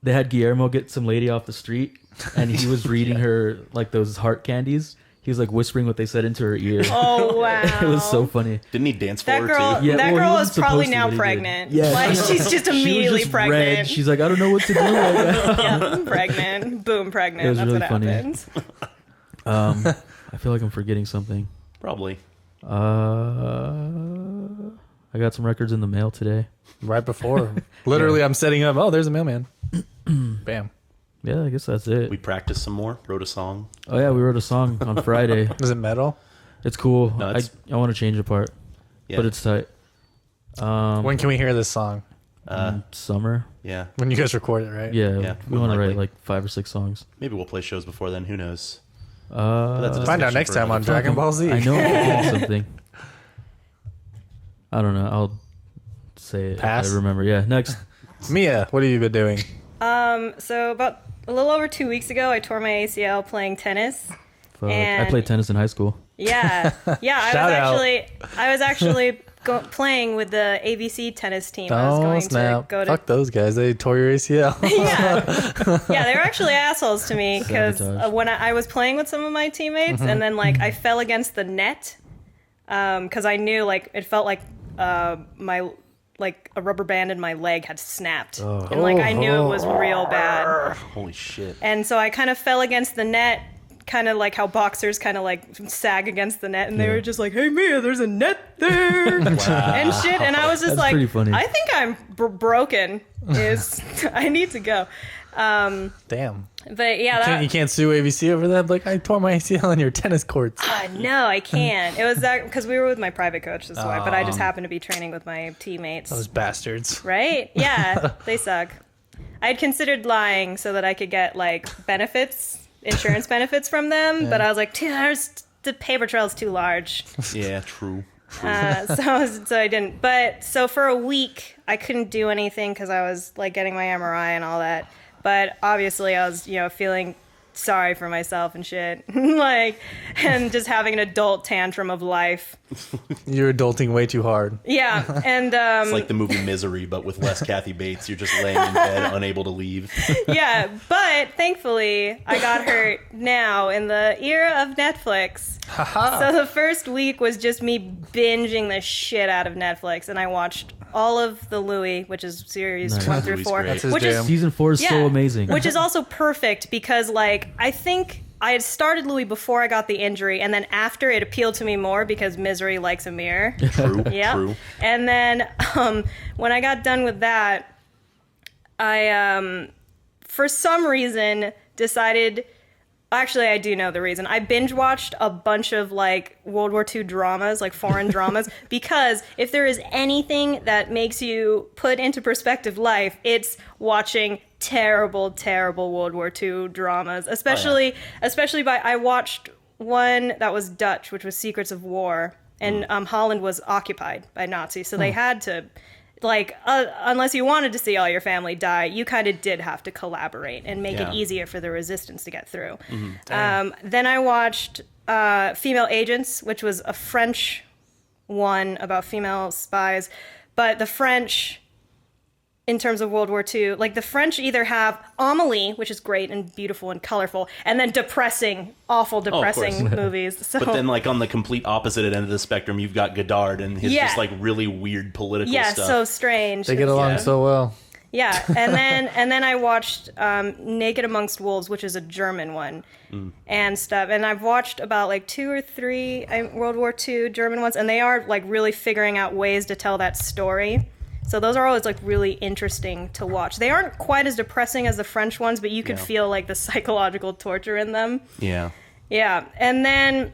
they had Guillermo get some lady off the street, and he was reading her like those heart candies. He was like whispering what they said into her ear. Oh wow! It was so funny. Didn't he dance for That her girl, too? Yeah, that well, he girl wasn't is probably supposed to, now but he did. pregnant. Yeah. Like she's just She was immediately just pregnant. red. She's like, I don't know what to do right now. Yeah, I'm pregnant. Boom, pregnant. It was That's really what funny. happens. I feel like I'm forgetting something. Probably. I got some records in the mail today. Right before. Literally, I'm setting up. Oh, there's a mailman. Bam. Yeah, I guess that's it. We practiced some more. Wrote a song. Oh yeah, we wrote a song on Friday. Is it metal? It's cool. No, it's- I want to change a part, Yeah. but it's tight. When can we hear this song? Summer. Yeah. When you guys record it, right? Yeah, Yeah, we want to likely. write like 5 or 6 songs. Maybe we'll play shows before then. Who knows? That's a Find out discussion next for time on another Dragon Ball Z. I know I'm forgetting something. I don't know. I'll say it Pass? if I remember. Yeah, next. Mia, what have you been doing? So about a little over 2 weeks ago, I tore my ACL playing tennis. Fuck. I And- played tennis in high school. Yeah, yeah. Shout out. I was actually playing with the ABC tennis team. I was Oh, going snap. to go to. Fuck those guys. They tore your ACL. Yeah, they were actually assholes to me because Sabotage. when I was playing with some of my teammates, and then like I fell against the net because I knew like it felt like my like a rubber band in my leg had snapped, and like I knew it was real bad. Holy shit. And so I kind of fell against the net, kind of like how boxers kind of like sag against the net, and they were just like, "Hey Mia, there's a net there," and shit. And I was just That's like, pretty funny. "I think I'm broken. I need to go." Damn. But yeah, You can't sue ABC over that? Like, I tore my ACL on your tennis courts. no, I can't. It was that because we were with my private coach, that's why. But I just happened to be training with my teammates. Those bastards. Right? Yeah, they suck. I had considered lying so that I could get like insurance benefits from them, but I was like, the paper trail's too large. Yeah, true. So I didn't. But so for a week, I couldn't do anything because I was like getting my MRI and all that. But obviously, I was feeling sorry for myself and shit, and just having an adult tantrum of life. You're adulting way too hard. Yeah, and It's like the movie Misery, but with less Kathy Bates. You're just laying in bed, unable to leave. yeah. But thankfully, I got hurt now in the era of Netflix. So the first week was just me binging the shit out of Netflix, and I watched all of the Louis, which is series Nice. 1 through Louis 4, great. That's his which jam. is Season 4 is so amazing. Which is also perfect because, like, I think I had started Louis before I got the injury, and then after it appealed to me more because Misery likes Amir. True. Yeah. True. And then when I got done with that, I, for some reason, decided. Actually, I do know the reason. I binge watched a bunch of like World War II dramas, like foreign dramas, because if there is anything that makes you put into perspective life, it's watching terrible, terrible World War II dramas. Especially I watched one that was Dutch, which was Secrets of War, and Holland was occupied by Nazis, so they had to like unless you wanted to see all your family die, you kind of did have to collaborate and make it easier for the resistance to get through. Then I watched Female Agents, which was a French one about female spies, but the French, in terms of World War II, like the French either have Amélie, which is great and beautiful and colorful, and then depressing, awful depressing movies. So, but then like on the complete opposite end of the spectrum, you've got Godard and his just like really weird political stuff. So strange. They get along so well. Yeah, and then I watched Naked Amongst Wolves, which is a German one, and stuff. And I've watched about like 2 or 3 World War II German ones, and they are like really figuring out ways to tell that story. So those are always like really interesting to watch. They aren't quite as depressing as the French ones, but you could feel like the psychological torture in them. Yeah. Yeah, and then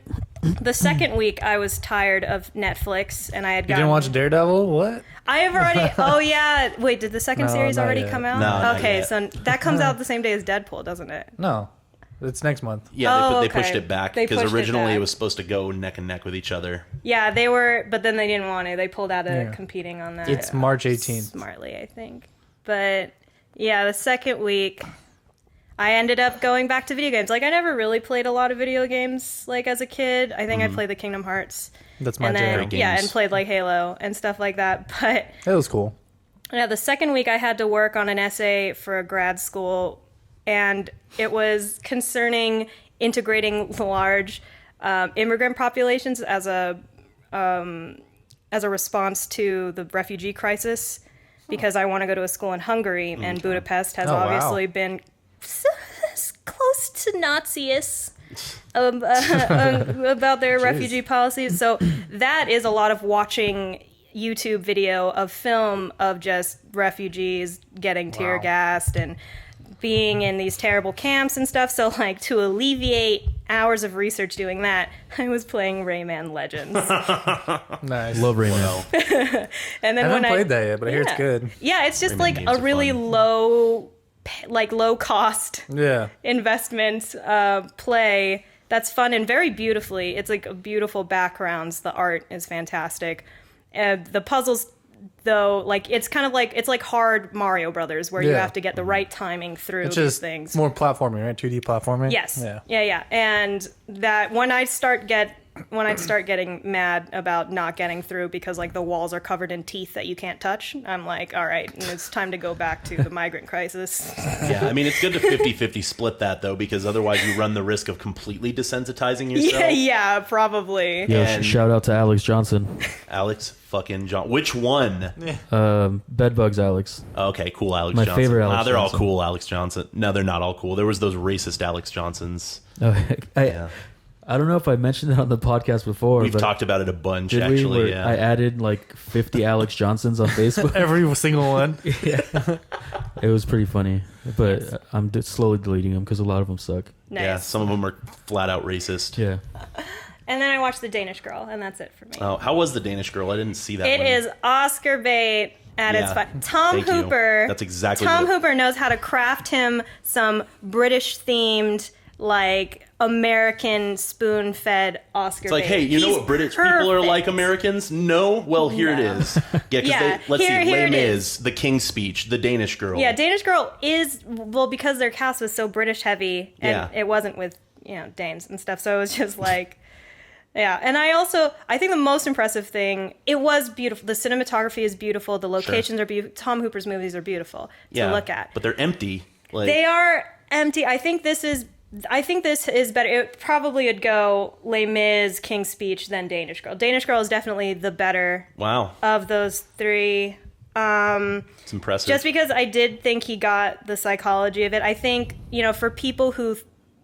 the second week I was tired of Netflix, and I had gotten... You didn't watch Daredevil? What? I have already... Oh, yeah. Wait, did the second No, series not already yet. come out? No, not okay, yet. so that comes out the same day as Deadpool, doesn't it? No. It's next month. Yeah, they okay. pushed it back They because pushed it originally back. it was supposed to go neck and neck with each other. Yeah, they were, but then they didn't want to. They pulled out of competing on that. It's March 18th. Smartly, I think. But yeah, the second week, I ended up going back to video games. Like, I never really played a lot of video games, like, as a kid. I think I played the Kingdom Hearts. That's my And then, jam. yeah, games. and played, like, Halo and stuff like that. But It was cool. yeah, the second week I had to work on an essay for a grad school, and it was concerning integrating large immigrant populations as a response to the refugee crisis, because I want to go to a school in Hungary, and Budapest has obviously been close to Nazi-ish about their refugee policies. So that is a lot of watching YouTube video of film of just refugees getting tear gassed and being in these terrible camps and stuff. So, like, to alleviate hours of research doing that, I was playing Rayman Legends. Nice. Love Rayman. And I then haven't played that yet, but I hear it's good. Yeah, it's just Rayman like games a are really fun. low cost Yeah. investment play that's fun and very beautifully. It's like beautiful backgrounds. The art is fantastic. The puzzles, though, like it's kind of like it's like hard Mario Brothers, where you Yeah. have to get the right timing through It's these just things. more platforming, right? 2D platforming? Yes. Yeah. Yeah. And that when I start getting mad about not getting through because like the walls are covered in teeth that you can't touch, I'm like, all right, it's time to go back to the migrant crisis. Yeah, I mean, it's good to 50-50 split that, though, because otherwise you run the risk of completely desensitizing yourself. Yeah, probably. Yo, And- shout out to Alex Johnson. Alex fucking John. Which one? Bedbugs Alex. Okay, cool, Alex My Johnson. favorite Alex They're all Johnson. cool, Alex Johnson. No, they're not all cool. There was those racist Alex Johnsons. I don't know if I mentioned it on the podcast before. We've but talked about it a bunch, did we? actually. Where Yeah. I added like 50 Alex Johnsons on Facebook. Every single one. It was pretty funny, but I'm slowly deleting them because a lot of them suck. Nice. Yeah, some of them are flat out racist. Yeah. And then I watched The Danish Girl, and that's it for me. Oh, how was The Danish Girl? I didn't see that It one. is Oscar bait at its Yeah. finest. Tom Thank you. Hooper. That's exactly Tom what it- Hooper knows how to craft him some British themed, like American spoon-fed Oscar It's like, bait. hey, you know He's what British people are like perfect. Americans? No? Well, here it is. Yeah, because Yeah, let's here see. Les it Mis, The King's Speech, The Danish Girl. Yeah, Danish Girl is, well, because their cast was so British heavy, and Yeah. it wasn't with, Danes and stuff, so it was just like... Yeah, and I think the most impressive thing, it was beautiful. The cinematography is beautiful. The locations are beautiful. Tom Hooper's movies are beautiful to look at. But they're empty. Like, They are empty. I think this is better. It probably would go Les Mis, King's Speech, then Danish Girl. Danish Girl is definitely the better wow, of those three. it's impressive. Just because I did think he got the psychology of it. I think, for people who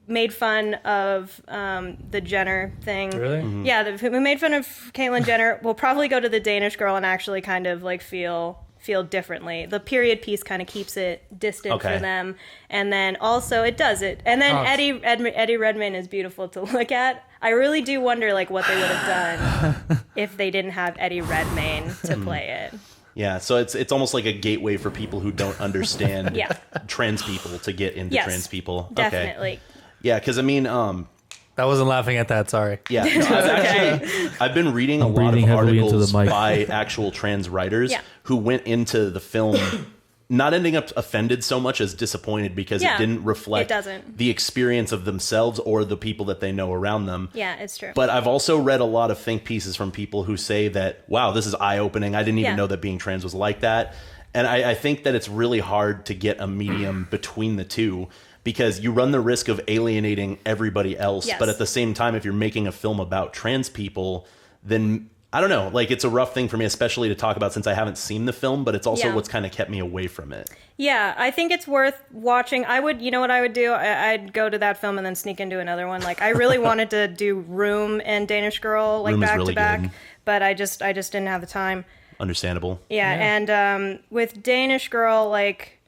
made fun of the Jenner thing. Really? Mm-hmm. Yeah, who made fun of Caitlyn Jenner will probably go to the Danish Girl and actually kind of like feel differently. The period piece kind of keeps it distant Okay. for them, and then also it does it. And then Eddie Redmayne is beautiful to look at. I really do wonder like what they would have done if they didn't have Eddie Redmayne to play it. Yeah, so it's almost like a gateway for people who don't understand Yeah. trans people to get into Yes, trans people. Definitely. Okay. Yeah, because I mean, I wasn't laughing at that. Sorry. Yeah, no, I've been reading a lot of breathing heavily into articles the mic. by actual trans writers Yeah. who went into the film not ending up offended so much as disappointed because Yeah, it didn't reflect it doesn't. the experience of themselves or the people that they know around them. Yeah, it's true. But I've also read a lot of think pieces from people who say that, wow, this is eye-opening. I didn't even Yeah. know that being trans was like that. And I think that it's really hard to get a medium between the two because you run the risk of alienating everybody else. Yes. But at the same time, if you're making a film about trans people, then I don't know, like it's a rough thing for me, especially to talk about since I haven't seen the film, but it's also Yeah. what's kind of kept me away from it. Yeah, I think it's worth watching. You know what I would do? I'd go to that film and then sneak into another one. Like I really wanted to do Room and Danish Girl like Room is back really to back, good. but I just didn't have the time. Understandable. Yeah, and with Danish Girl, like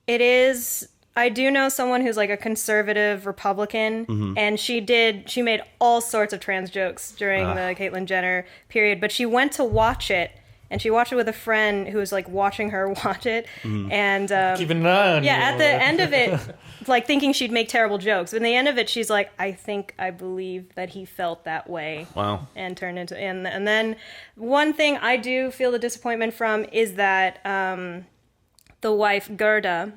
it is. I do know someone who's like a conservative Republican, and she made all sorts of trans jokes during the Caitlyn Jenner period, but she went to watch it, and she watched it with a friend who was like watching her watch it, and Keeping an eye on you. at the end of it, like thinking she'd make terrible jokes. But in the end of it, she's like, I believe that he felt that way. Wow. And turned into, and then one thing I do feel the disappointment from is that the wife, Gerda,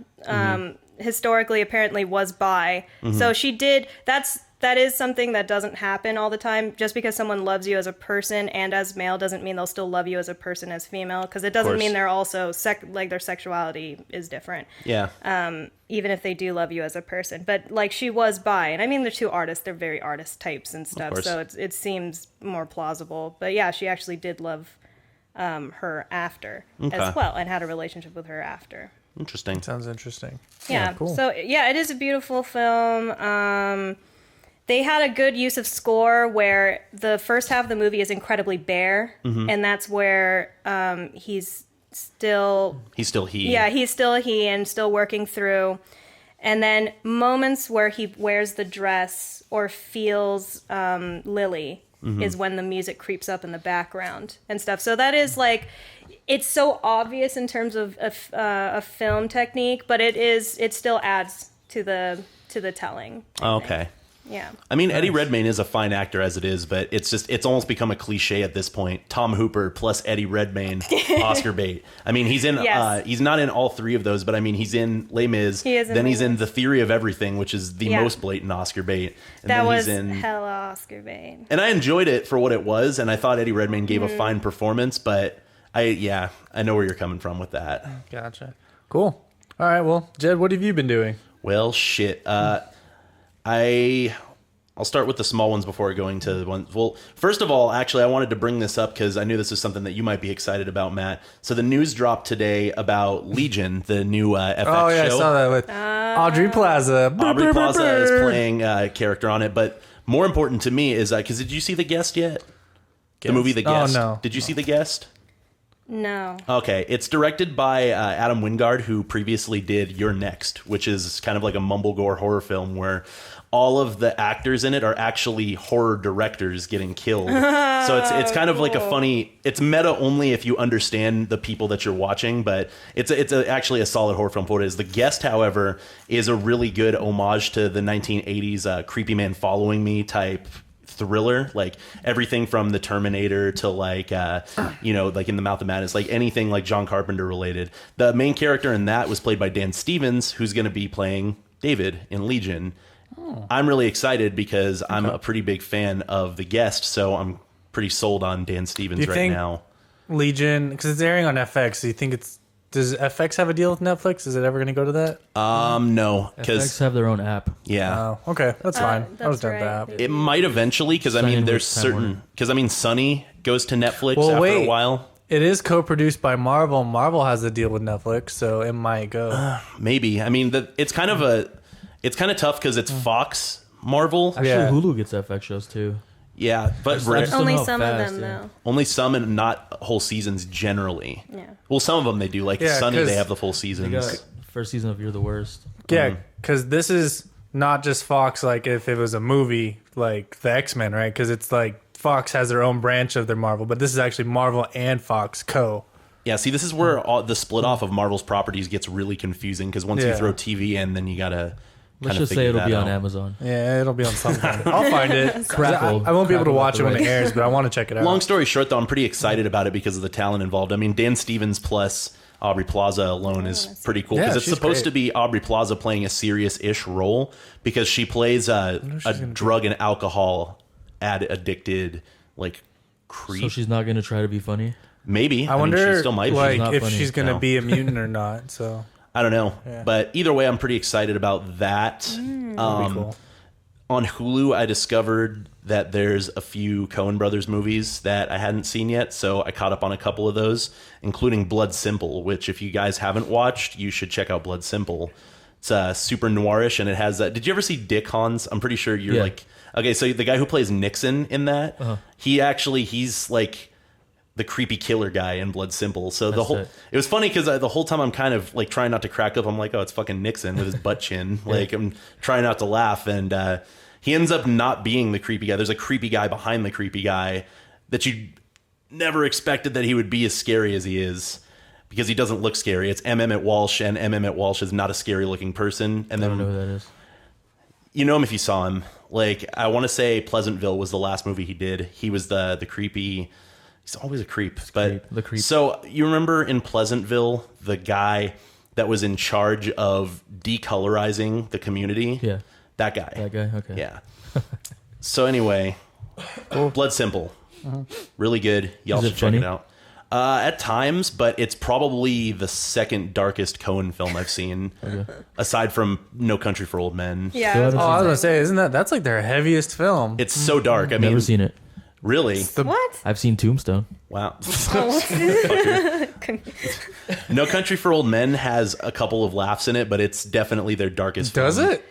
historically apparently was bi. So she did, that is something that doesn't happen all the time. Just because someone loves you as a person and as male doesn't mean they'll still love you as a person as female, because it doesn't course. mean they're also like their sexuality is different, Yeah. even if they do love you as a person. But like she was bi, and I mean they're two artists, they're very artist types and stuff, course. so it seems more plausible. But yeah, she actually did love her after as well, and had a relationship with her after. Interesting. Sounds interesting. Yeah. Cool. So yeah, it is a beautiful film. They had a good use of score where the first half of the movie is incredibly bare, and that's where he's still He's still he. yeah, he's still he and still working through. And then moments where he wears the dress or feels Lily is when the music creeps up in the background and stuff. So that is like, it's so obvious in terms of a film technique, but it still adds to the telling. I think. Okay. Yeah. I mean, Eddie Redmayne is a fine actor as it is, but it's almost become a cliche at this point. Tom Hooper plus Eddie Redmayne, Oscar bait. I mean, he's in, Yes. he's not in all three of those, but I mean, he's in Les Mis. He is in then Les he's in Mis. The Theory of Everything, which is the Yeah. most blatant Oscar bait. And That then was he's in, hella Oscar bait. and I enjoyed it for what it was, and I thought Eddie Redmayne gave a Mm-hmm. fine performance, but I know where you're coming from with that. Gotcha. Cool. All right. Well, Jed, what have you been doing? Well, shit. I'll start with the small ones before going to the ones. Well, first of all, actually, I wanted to bring this up because I knew this is something that you might be excited about, Matt. So the news dropped today about Legion, the new FX Oh yeah, show. I saw that with Audrey Plaza. Aubrey Plaza is playing a character on it, but more important to me is because did you see The Guest yet? The movie The Guest. Oh no. Did you see The Guest? No. Okay, it's directed by Adam Wingard, who previously did You're Next, which is kind of like a mumblegore horror film where all of the actors in it are actually horror directors getting killed. So it's kind of like a funny. It's meta only if you understand the people that you're watching, but it's actually a solid horror film for what it is. The Guest, however, is a really good homage to the 1980s Creepy Man Following Me type thriller, like everything from the Terminator to like like In the Mouth of Madness, like anything like John Carpenter related. The main character in that was played by Dan Stevens, who's going to be playing David in Legion. I'm really excited because I'm a pretty big fan of The Guest, so I'm pretty sold on Dan Stevens you right think- now. Legion, because it's airing on FX. Do you think does FX have a deal with Netflix? Is it ever going to go to that? No, FX because have their own app. yeah. Oh, okay, that's fine. I was that's done with right. that. It might eventually, because I Sign mean, in there's with Time certain, Warner. because I mean, Sunny goes to Netflix Well, after wait. a while. It is co-produced by Marvel. Marvel has a deal with Netflix, so it might go. Maybe. I mean, it's kind of tough because it's Fox Marvel. Actually, Yeah. Hulu gets FX shows too. Yeah, but I just don't Only know how some of fast, them, yeah. though. only some and not whole seasons generally. Yeah. Well, some of them they do. Like Yeah, Sunny, 'cause they have the full They seasons. got first season of You're the Worst. Yeah, because this is not just Fox. Like if it was a movie, like the X-Men, right? Because it's like Fox has their own branch of their Marvel, but this is actually Marvel and Fox co. Yeah, see, this is where the split off of Marvel's properties gets really confusing because once you Yeah. throw TV in, then you gotta Let's kinda just say figure it'll be that on out. Amazon. Yeah, it'll be on something. I'll find it. Crackle. I won't be able to Crackle watch out it the when it right. airs, but I want to check it out. Long story short, though, I'm pretty excited about it because of the talent involved. I mean, Dan Stevens plus Aubrey Plaza alone is pretty cool because Yeah, it's she's supposed great. to be Aubrey Plaza playing a serious-ish role because she plays a drug and alcohol addicted like creep. So she's not gonna try to be funny. Maybe. I mean, wonder she still might be. like not if funny. she's gonna No. be a mutant or not. So I don't know. Yeah. But either way, I'm pretty excited about that. that'd be cool. On Hulu, I discovered that there's a few Coen Brothers movies that I hadn't seen yet, so I caught up on a couple of those, including Blood Simple, which if you guys haven't watched, you should check out Blood Simple. It's super noirish, and it has did you ever see Dick Hans? I'm pretty sure you're Yeah. like... Okay, so the guy who plays Nixon in that, he's like the creepy killer guy in Blood Simple. So the That's whole... it. It was funny because the whole time I'm kind of like trying not to crack up. I'm like, oh, it's fucking Nixon with his butt chin. Like I'm trying not to laugh, and he ends up not being the creepy guy. There's a creepy guy behind the creepy guy that you never expected that he would be as scary as he is because he doesn't look scary. It's M. Emmett Walsh, and M. Emmett Walsh is not a scary looking person. And I then don't know who that is. you know him if you saw him. Like I want to say Pleasantville was the last movie he did. He was the creepy. He's always a creep, The creep. So you remember in Pleasantville, the guy that was in charge of decolorizing the community? Yeah. That guy. That guy. Okay. Yeah. So anyway, Blood Simple. Really good. Y'all Is it should check funny? it out. At times, but it's probably the second darkest Coen film I've seen, aside from No Country for Old Men. Yeah. Still haven't Oh, I was seen gonna say, isn't that's like their heaviest film? It's so dark. I mean, Never seen it. really? What? I've seen Tombstone. Wow. Oh, No Country for Old Men has a couple of laughs in it, but it's definitely their darkest Does film. it?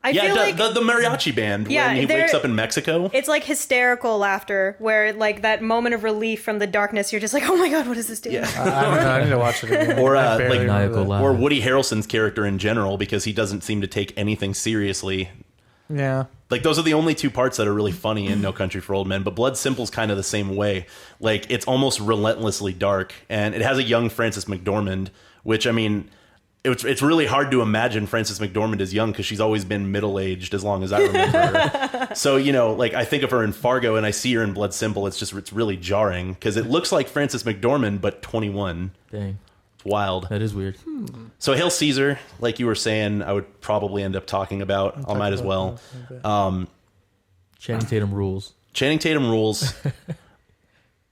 I Yeah, feel like the mariachi band Yeah, when he they're- wakes up in Mexico. it's like hysterical laughter where like that moment of relief from the darkness, you're just like, oh my God, what is this doing? Yeah. I don't know. I need to watch it again. Or, I barely like, remember Maniacal that. laugh. Or Woody Harrelson's character in general, because he doesn't seem to take anything seriously. Yeah. Like, those are the only two parts that are really funny in No Country for Old Men. But Blood Simple's kind of the same way. Like, it's almost relentlessly dark. And it has a young Frances McDormand, which, I mean, it's really hard to imagine Frances McDormand as young because she's always been middle-aged as long as I remember her. So, you know, like, I think of her in Fargo and I see her in Blood Simple. It's really jarring because it looks like Frances McDormand, but 21. Dang. It's wild. That is weird. So Hail Caesar, like you were saying, I would probably end up talking about. I might as well. Channing Tatum rules. Channing Tatum rules.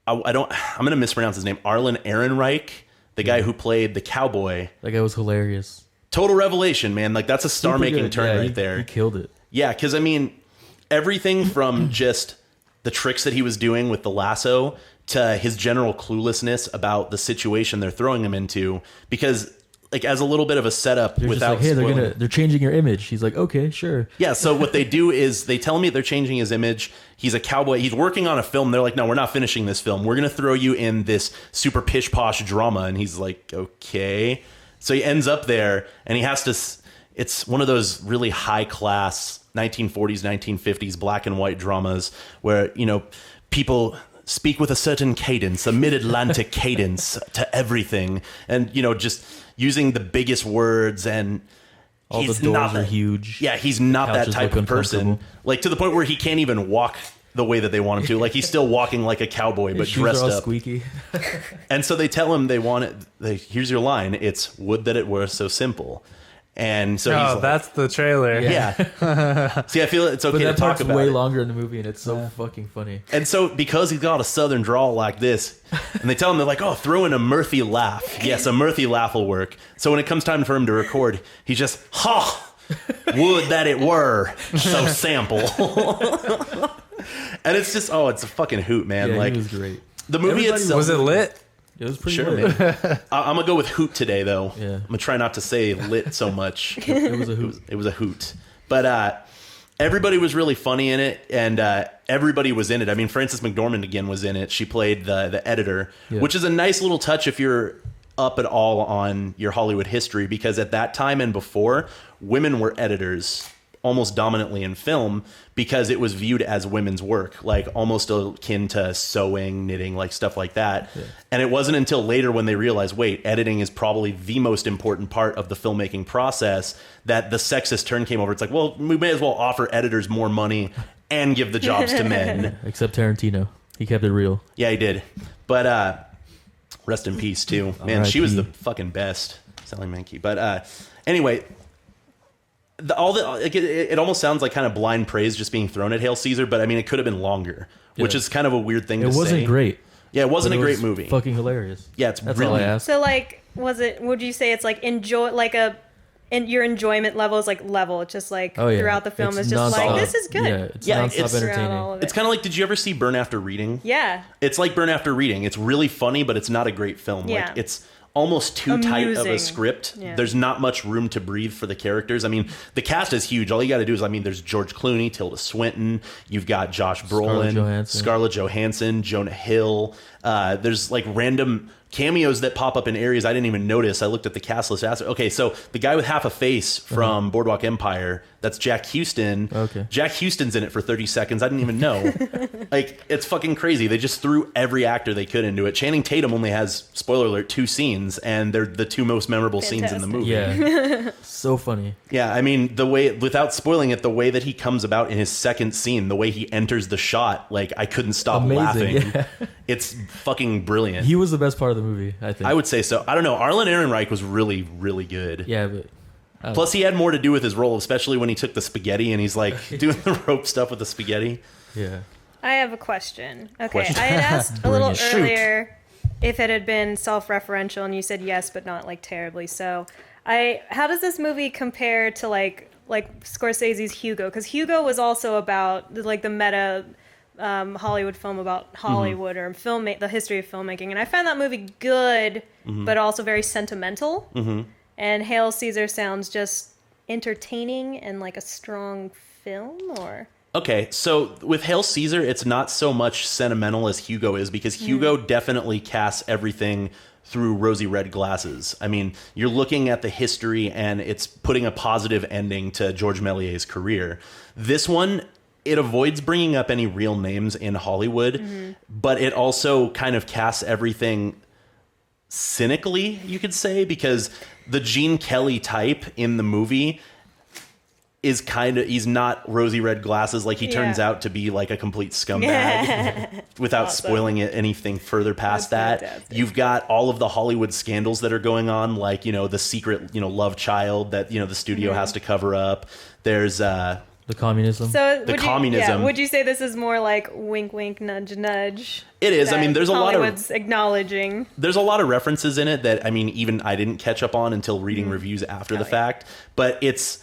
I don't. I'm gonna mispronounce his name. Arlen Ehrenreich, the guy who played the cowboy. That guy was hilarious. Total revelation, man. Like that's a star-making Super good. turn Yeah, right he there. killed it. Yeah, because I mean, everything from just the tricks that he was doing with the lasso to his general cluelessness about the situation they're throwing him into. Because, like, as a little bit of a setup, They're just without like, hey, spoiling- they're changing your image. He's like, okay, sure. Yeah, so what they do is they tell me they're changing his image. He's a cowboy. He's working on a film. They're like, no, we're not finishing this film. We're going to throw you in this super pish-posh drama. And he's like, okay. So he ends up there, and he has to... It's one of those really high-class 1940s, 1950s black and white dramas where, you know, people speak with a certain cadence, a mid-Atlantic cadence to everything. And, you know, just using the biggest words and... All he's the doors not are that- huge. Yeah, he's not that Couches type look of person. uncomfortable. Like to the point where he can't even walk the way that they want him to. Like he's still walking like a cowboy, but His shoes dressed are all up. squeaky. And so they tell him they want it. Here's your line. It's "Would that it were so simple." And so he's Oh, like, that's the trailer. yeah. See, I feel it's okay But to that talk part's about way it. longer in the movie, and it's so fucking funny. And so because he's got a southern drawl like this, and they tell him, they're like, oh, throw in a mirthy laugh. Yes, a mirthy laugh will work. So when it comes time for him to record, he's just, ha, would that it were so sample. And it's just, oh, it's a fucking hoot, man. Yeah, like he was great. the movie Everybody itself. Was it lit? It was pretty Sure, lit. man. I'm gonna go with hoot today, though. Yeah. I'm gonna try not to say lit so much. It was a hoot. It was a hoot. But everybody was really funny in it, and everybody was in it. I mean, Frances McDormand again was in it. She played the editor, Yeah. which is a nice little touch if you're up at all on your Hollywood history, because at that time and before, women were editors almost dominantly in film because it was viewed as women's work, like almost akin to sewing, knitting, like stuff like that. Yeah. And it wasn't until later when they realized, wait, editing is probably the most important part of the filmmaking process, that the sexist turn came over. It's like, well, we may as well offer editors more money and give the jobs to men. Except Tarantino. He kept it real. Yeah, he did. But rest in peace, too. Man, she was the fucking best, Sally Menke. But anyway... it almost sounds like kind of blind praise just being thrown at Hail Caesar, but I mean, it could have been longer, which is kind of a weird thing to say. It wasn't great. Yeah, it wasn't a great movie. Fucking hilarious. Yeah, That's really... all I asked. So, like, would you say it's like your enjoyment level is like level? It's just like throughout the film, it's just like, this is good. Yeah, it's entertaining. It's kind of like, did you ever see Burn After Reading? Yeah. It's like Burn After Reading. It's really funny, but it's not a great film. Yeah. Like, it's almost too tight of a script. Yeah. There's not much room to breathe for the characters. I mean, the cast is huge. All you got to do is, I mean, there's George Clooney, Tilda Swinton, you've got Josh Brolin, Scarlett Johansson, Jonah Hill. There's like random cameos that pop up in areas I didn't even notice. I looked at the cast list after. Okay, so the guy with half a face from Boardwalk Empire, that's Jack Houston. Okay. Jack Houston's in it for 30 seconds. I didn't even know. Like, it's fucking crazy. They just threw every actor they could into it. Channing Tatum only has, spoiler alert, 2 scenes, and they're the 2 most memorable scenes in the movie. Yeah. So funny. Yeah, I mean, the way, without spoiling it, the way that he comes about in his second scene, the way he enters the shot, like, I couldn't stop laughing. Yeah. It's fucking brilliant. He was the best part of the movie, I think. I would say so. I don't know. Arlen Ehrenreich was really, really good. Yeah, but... Plus, he had more to do with his role, especially when he took the spaghetti and he's like doing the rope stuff with the spaghetti. Yeah. I have a question. Okay, I had asked a little earlier if it had been self-referential, and you said yes, but not like terribly so. How does this movie compare to like Scorsese's Hugo? Because Hugo was also about like the meta Hollywood film about Hollywood or the history of filmmaking, and I found that movie good, but also very sentimental. And Hail Caesar sounds just entertaining and like a strong film, or... Okay, so with Hail Caesar, it's not so much sentimental as Hugo is, because Hugo definitely casts everything through rosy red glasses. I mean, you're looking at the history and it's putting a positive ending to George Méliès's career. This one, it avoids bringing up any real names in Hollywood, but it also kind of casts everything cynically, you could say, because the Gene Kelly type in the movie is he's not rosy red glasses. Like, he turns out to be like a complete scumbag without spoiling anything further past that. Fantastic. You've got all of the Hollywood scandals that are going on, like, the secret, love child that, the studio has to cover up. There's, the communism. So communism. Would you say this is more like wink, wink, nudge, nudge? It is. I mean, there's Hollywood's acknowledging. There's a lot of references in it that, I mean, even I didn't catch up on until reading reviews after the fact. But it's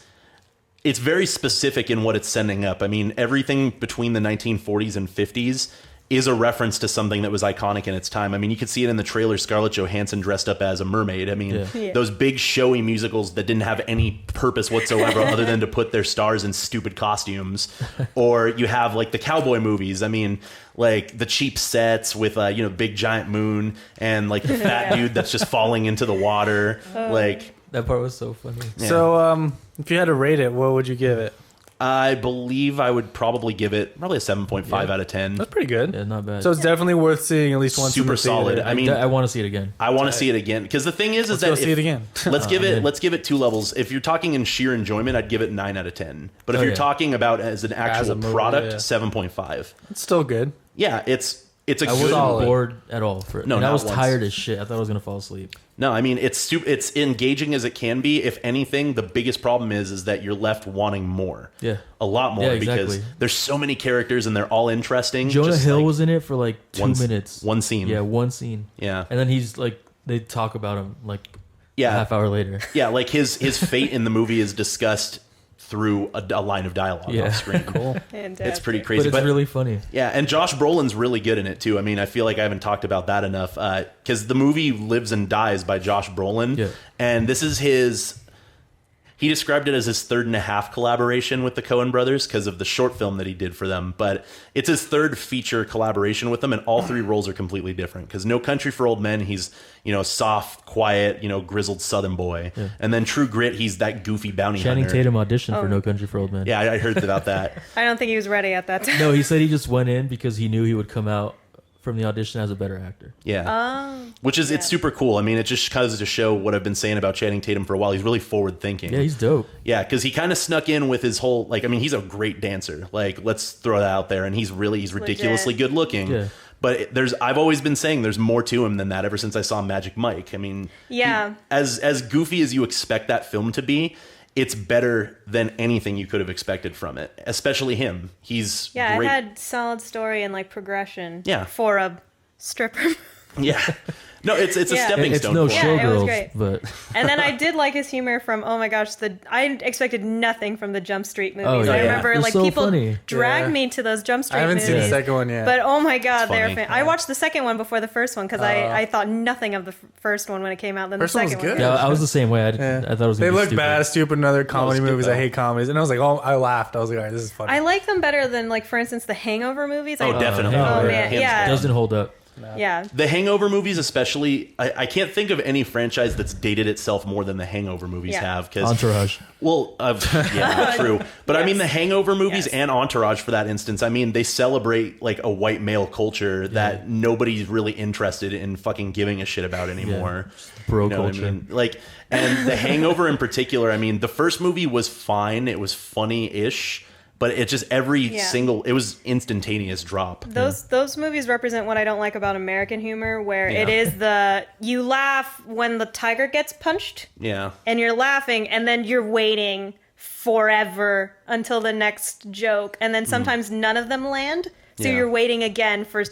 very specific in what it's sending up. I mean, everything between the 1940s and 50s is a reference to something that was iconic in its time. I mean, you could see it in the trailer, Scarlett Johansson dressed up as a mermaid. I mean, those big showy musicals that didn't have any purpose whatsoever other than to put their stars in stupid costumes. Or you have like the cowboy movies. I mean, like the cheap sets with big giant moon and like the fat dude that's just falling into the water. Like, that part was so funny. Yeah. So, if you had to rate it, what would you give it? I believe I would probably give it a 7.5 out of 10. That's pretty good. Yeah, not bad. So it's definitely worth seeing at least once. Super in the theater. solid. I mean, I want to see it again. I want to see it again, because the thing is Let's that go see it again. let's give it 2 levels. If you're talking in sheer enjoyment, I'd give it 9 out of 10. But if you're talking about as an actual movie, product, 7.5. It's still good. Yeah, it's a I good wasn't solid. bored at all. I not was once. tired as shit. I thought I was gonna fall asleep. No, I mean, it's engaging as it can be. If anything, the biggest problem is that you're left wanting more. Yeah. A lot more, Yeah, because exactly. there's so many characters and they're all interesting. Jonah just Hill like was in it for like 2 minutes. One scene. Yeah, one scene. Yeah. And then he's like, they talk about him like Yeah. a half hour later. Yeah, like his fate in the movie is discussed through a line of dialogue off screen. Cool. It's pretty crazy. But it's really funny. Yeah, and Josh Brolin's really good in it too. I mean, I feel like I haven't talked about that enough, because the movie lives and dies by Josh Brolin. Yeah. And this is He described it as his 3.5 collaboration with the Coen brothers because of the short film that he did for them. But it's his 3rd feature collaboration with them, and all 3 roles are completely different. Because No Country for Old Men, he's, soft, quiet, grizzled Southern boy. Yeah. And then True Grit, he's that goofy bounty Channing hunter. Tatum auditioned for No Country for Old Men. Yeah, I heard about that. I don't think he was ready at that time. No, he said he just went in because he knew he would come out from the audition as a better actor. Yeah. Which is, it's super cool. I mean, it just goes to show what I've been saying about Channing Tatum for a while. He's really forward thinking. Yeah, he's dope. Yeah, because he kind of snuck in with his whole, he's a great dancer. Let's throw that out there. And he's ridiculously good looking. Yeah. But I've always been saying there's more to him than that ever since I saw Magic Mike. I mean, as goofy as you expect that film to be, it's better than anything you could have expected from it, especially him. He's great. It had solid story and progression. Yeah. For a stripper. Yeah. No, it's a stepping it's stone. No for him. Showgirls, Showgirls, it was great. but And then I did like his humor from, oh my gosh, I expected nothing from the Jump Street movies. Oh, yeah. I remember They're so people funny. dragged me to those Jump Street I haven't movies. seen the second one yet. But oh my god, they're funny. I watched the second one before the first one because I thought nothing of the first one when it came out. Then First the one was second good. yeah, I was the same way. I thought it was. They Gonna be look stupid. bad, stupid, and other comedy skip movies. that. I hate comedies. And I was like, I laughed. I was like, all right, this is funny. I like them better than for instance the Hangover movies. Oh, definitely. Oh, man, Hands yeah. down. Doesn't hold up. Yeah. The Hangover movies, especially, I can't think of any franchise that's dated itself more than the Hangover movies have. Cause, Entourage. Well, yeah, true. But I mean, the Hangover movies Yes. and Entourage, for that instance, I mean, they celebrate a white male culture that nobody's really interested in fucking giving a shit about anymore. Bro You know what I culture. mean? And the Hangover in particular, I mean, the first movie was fine. It was funny-ish. But it just it was instantaneous drop. Those movies represent what I don't like about American humor, where it is you laugh when the tiger gets punched. Yeah. And you're laughing, and then you're waiting forever until the next joke, and then sometimes none of them land. So you're waiting again for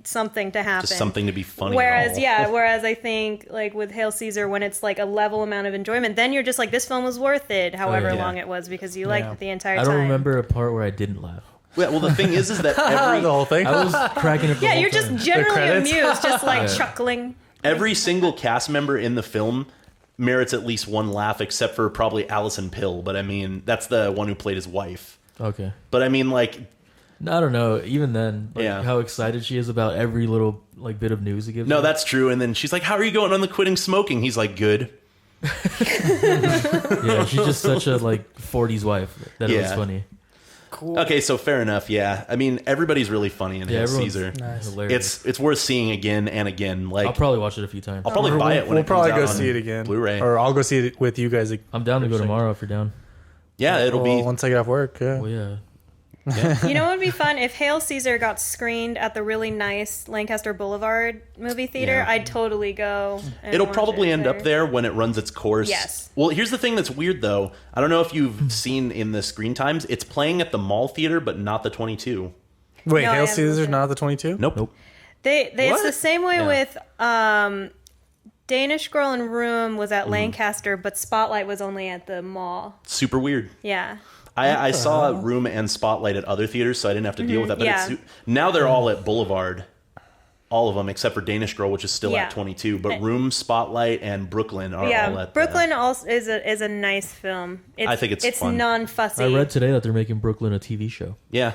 something to happen. Just something to be funny. Whereas I think with Hail Caesar, when it's a level amount of enjoyment, then you're just this film was worth it, however long it was, because you liked it the entire time. I don't remember a part where I didn't laugh. Yeah, well, the thing is that every the whole thing. I was cracking up. Yeah, you're just generally credits? amused, just chuckling. every single cast member in the film merits at least one laugh, except for probably Alison Pill. But I mean, that's the one who played his wife. Okay. But I mean, I don't know. Even then, Yeah. how excited she is about every little bit of news he gives. no, her. that's true. And then she's like, "How are you going on the quitting smoking?" He's like, "Good." Yeah, she's just such a 40s wife that it was Yeah. funny. Cool. Okay, so fair enough. Yeah, I mean, everybody's really funny in Hail everyone's Caesar. hilarious. It's worth seeing again and again. I'll probably watch it a few times. I'll probably buy it when We'll it comes probably out go on see it again. Blu-ray. Or I'll go see it with you guys. I'm down to go tomorrow if you're down. Yeah, it'll be. once I get off work. Yeah. Well, yeah. You know what would be fun? If Hail Caesar got screened at the really nice Lancaster Boulevard movie theater, Yeah. I'd totally go. And It'll watch probably it end up there when it runs its course. Yes. Well, here's the thing that's weird, though. I don't know if you've seen in the screen times. It's playing at the mall theater, but not the 22. Wait, No, I Hail haven't Caesar's looked not the 22? Nope. It's What? the same way Yeah. with Danish Girl in Room was Mm-hmm. at Lancaster, but Spotlight was only at the mall. Super weird. Yeah. I saw Room and Spotlight at other theaters, so I didn't have to deal with that. But Yeah. now they're all at Boulevard. All of them, except for Danish Girl, which is still Yeah. at 22. But Room, Spotlight, and Brooklyn are all Yeah, at Brooklyn also is a nice film. I think it's fun. non-fussy. I read today that they're making Brooklyn a TV show. Yeah.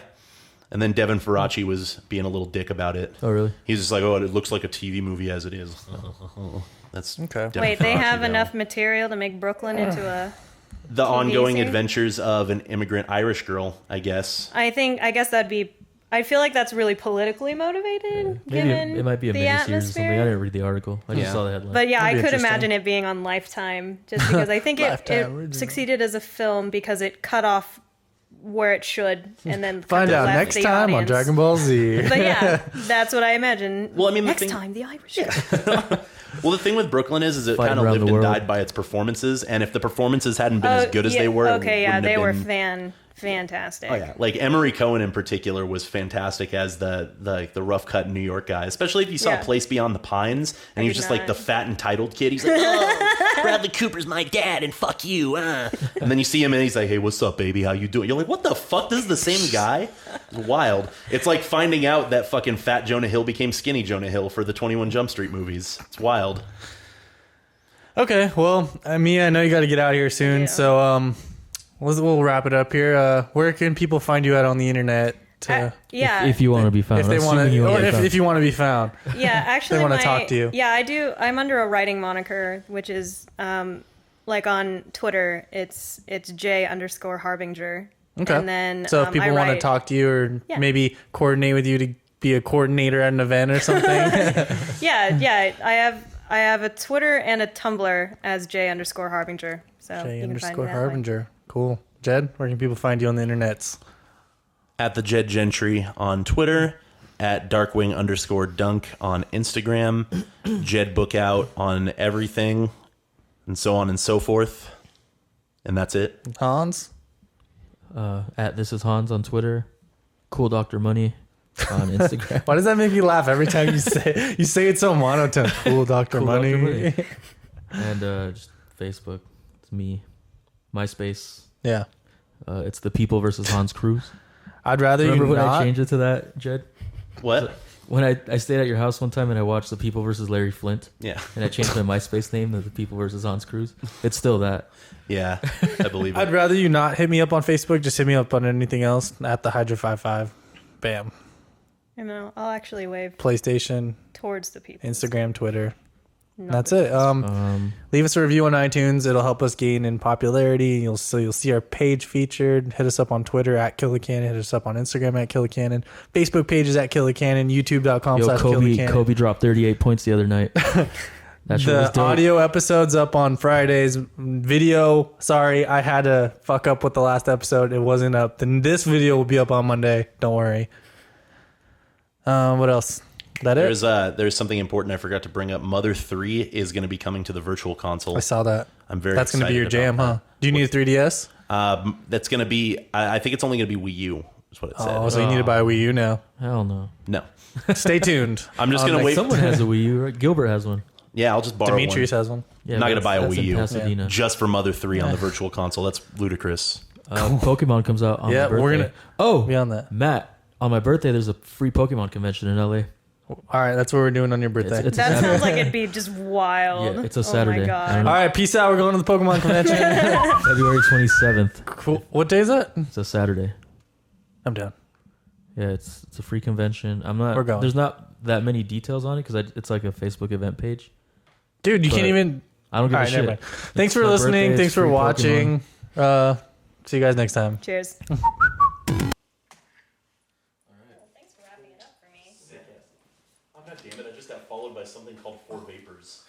And then Devin Faraci was being a little dick about it. Oh, really? He's just like, "Oh, it looks like a TV movie as it is." That's Okay. Devin Wait, they Faraci, have though. enough material to make Brooklyn into a... The ongoing series? adventures of an immigrant Irish girl, I guess. I guess that'd be... I feel like that's really politically motivated, Maybe given it might be a the miniseries or something. I atmosphere. didn't read the article. I just Yeah. saw the headline. But yeah, That'd I be could interesting. imagine it being on Lifetime, just because I think it Lifetime original. succeeded as a film because it cut off where it should, and then Find out left next the time on audience. Dragon Ball Z. But yeah, that's what I imagine. Well, I mean, the next thing- time the Irish. Well, the thing with Brooklyn is it Fighting kind of around lived the and world. died by its performances. And if the performances hadn't been as good as they were, it Okay, yeah, wouldn't they have were been- fantastic. Oh yeah, like Emery Cohen in particular was fantastic as the rough cut New York guy. Especially if you saw Yeah. Place Beyond the Pines, and he was did just like not. the fat entitled kid. He's like, "Oh, Bradley Cooper's my dad, and fuck you." And then you see him, and he's like, "Hey, what's up, baby? How you doing?" You're like, "What the fuck? This is the same guy." It's wild. It's like finding out that fucking fat Jonah Hill became skinny Jonah Hill for the 21 Jump Street movies. It's wild. Okay, well, Mia, I know you got to get out here soon, Yeah. so we'll wrap it up here. Where can people find you at on the internet? Yeah. If you want to be found. If they want Assuming you to, wanna or be found. if you want to be found. Yeah, actually, wanna talk to you. Yeah, I do. I'm under a writing moniker, which is like on Twitter, it's J_Harbinger. Okay. And then So if people I want to write- talk to you or Yeah. maybe coordinate with you to be a coordinator at an event or something. yeah, I have a Twitter and a Tumblr as J_Harbinger. So you can find me that way. J_Harbinger. Cool. Jed, where can people find you on the internets? At the Jed Gentry on Twitter, at Darkwing_Dunk on Instagram, Jed Bookout on everything, and so on and so forth. And that's it. Hans? At This Is Hans on Twitter. Cool Dr. Money on Instagram. Why does that make you laugh every time you say it so monotone? Cool Dr. Cool Money. Dr. Money. And just Facebook. It's me. MySpace. Yeah. It's the People versus Hans Cruz. I'd rather Remember you when not. I changed it to that, Jed? What? When I stayed at your house one time and I watched The People versus Larry Flint. Yeah. And I changed my MySpace name to The People versus Hans Cruz. It's still that. Yeah, I believe it. I'd rather you not hit me up on Facebook. Just hit me up on anything else at the Hydra55. Bam. You know, I'll actually wave PlayStation, towards the people. Instagram, Twitter. Not That's the- it. Leave us a review on iTunes. It'll help us gain in popularity. You'll see our page featured. Hit us up on Twitter at KillaCannon. Hit us up on Instagram at KillaCannon. Facebook page is at KillaCannon. Yo, YouTube.com/KillaCannon. Kobe dropped 38 points the other night. That shit was The dope. audio episode's up on Fridays. Video, sorry, I had to fuck up with the last episode. It wasn't up. Then this video will be up on Monday. Don't worry. What else? That it? There's something important I forgot to bring up. Mother 3 is going to be coming to the Virtual Console. I saw that. I'm very That's going to be your excited jam, about huh? Do you need a 3DS? That's going to be, I think it's only going to be Wii U, is what it said. Oh, so you need to buy a Wii U now. Hell no. No. Stay tuned. I'm just going to wait. Someone has a Wii U, right? Gilbert has one. Yeah, I'll just borrow Demetrius one. has one. Yeah, I'm not gonna that's- buy a that's Wii in U. Pasadena. Just for Mother 3 on the Virtual Console. That's ludicrous. Pokemon comes out on Yeah, my birthday. we're gonna- Oh, Beyond that. Matt, on my birthday, there's a free Pokemon convention in LA. All right, that's what we're doing on your birthday. It's That a sounds like it'd be just wild. Yeah, it's a Oh Saturday. my I god. don't know. All right, peace out. We're going to the Pokemon convention. February 27th. Cool. What day is it? It's a Saturday. I'm down. Yeah, it's a free convention. We're going. There's not that many details on it because it's like a Facebook event page. Dude, you But can't even. I don't give All a right, never shit. mind. Thanks for my listening. birthday, Thanks it's for free watching. See you guys next time. Cheers. Thanks for wrapping it up for me. Oh, God damn it. I just got followed by something called 4 Vapors.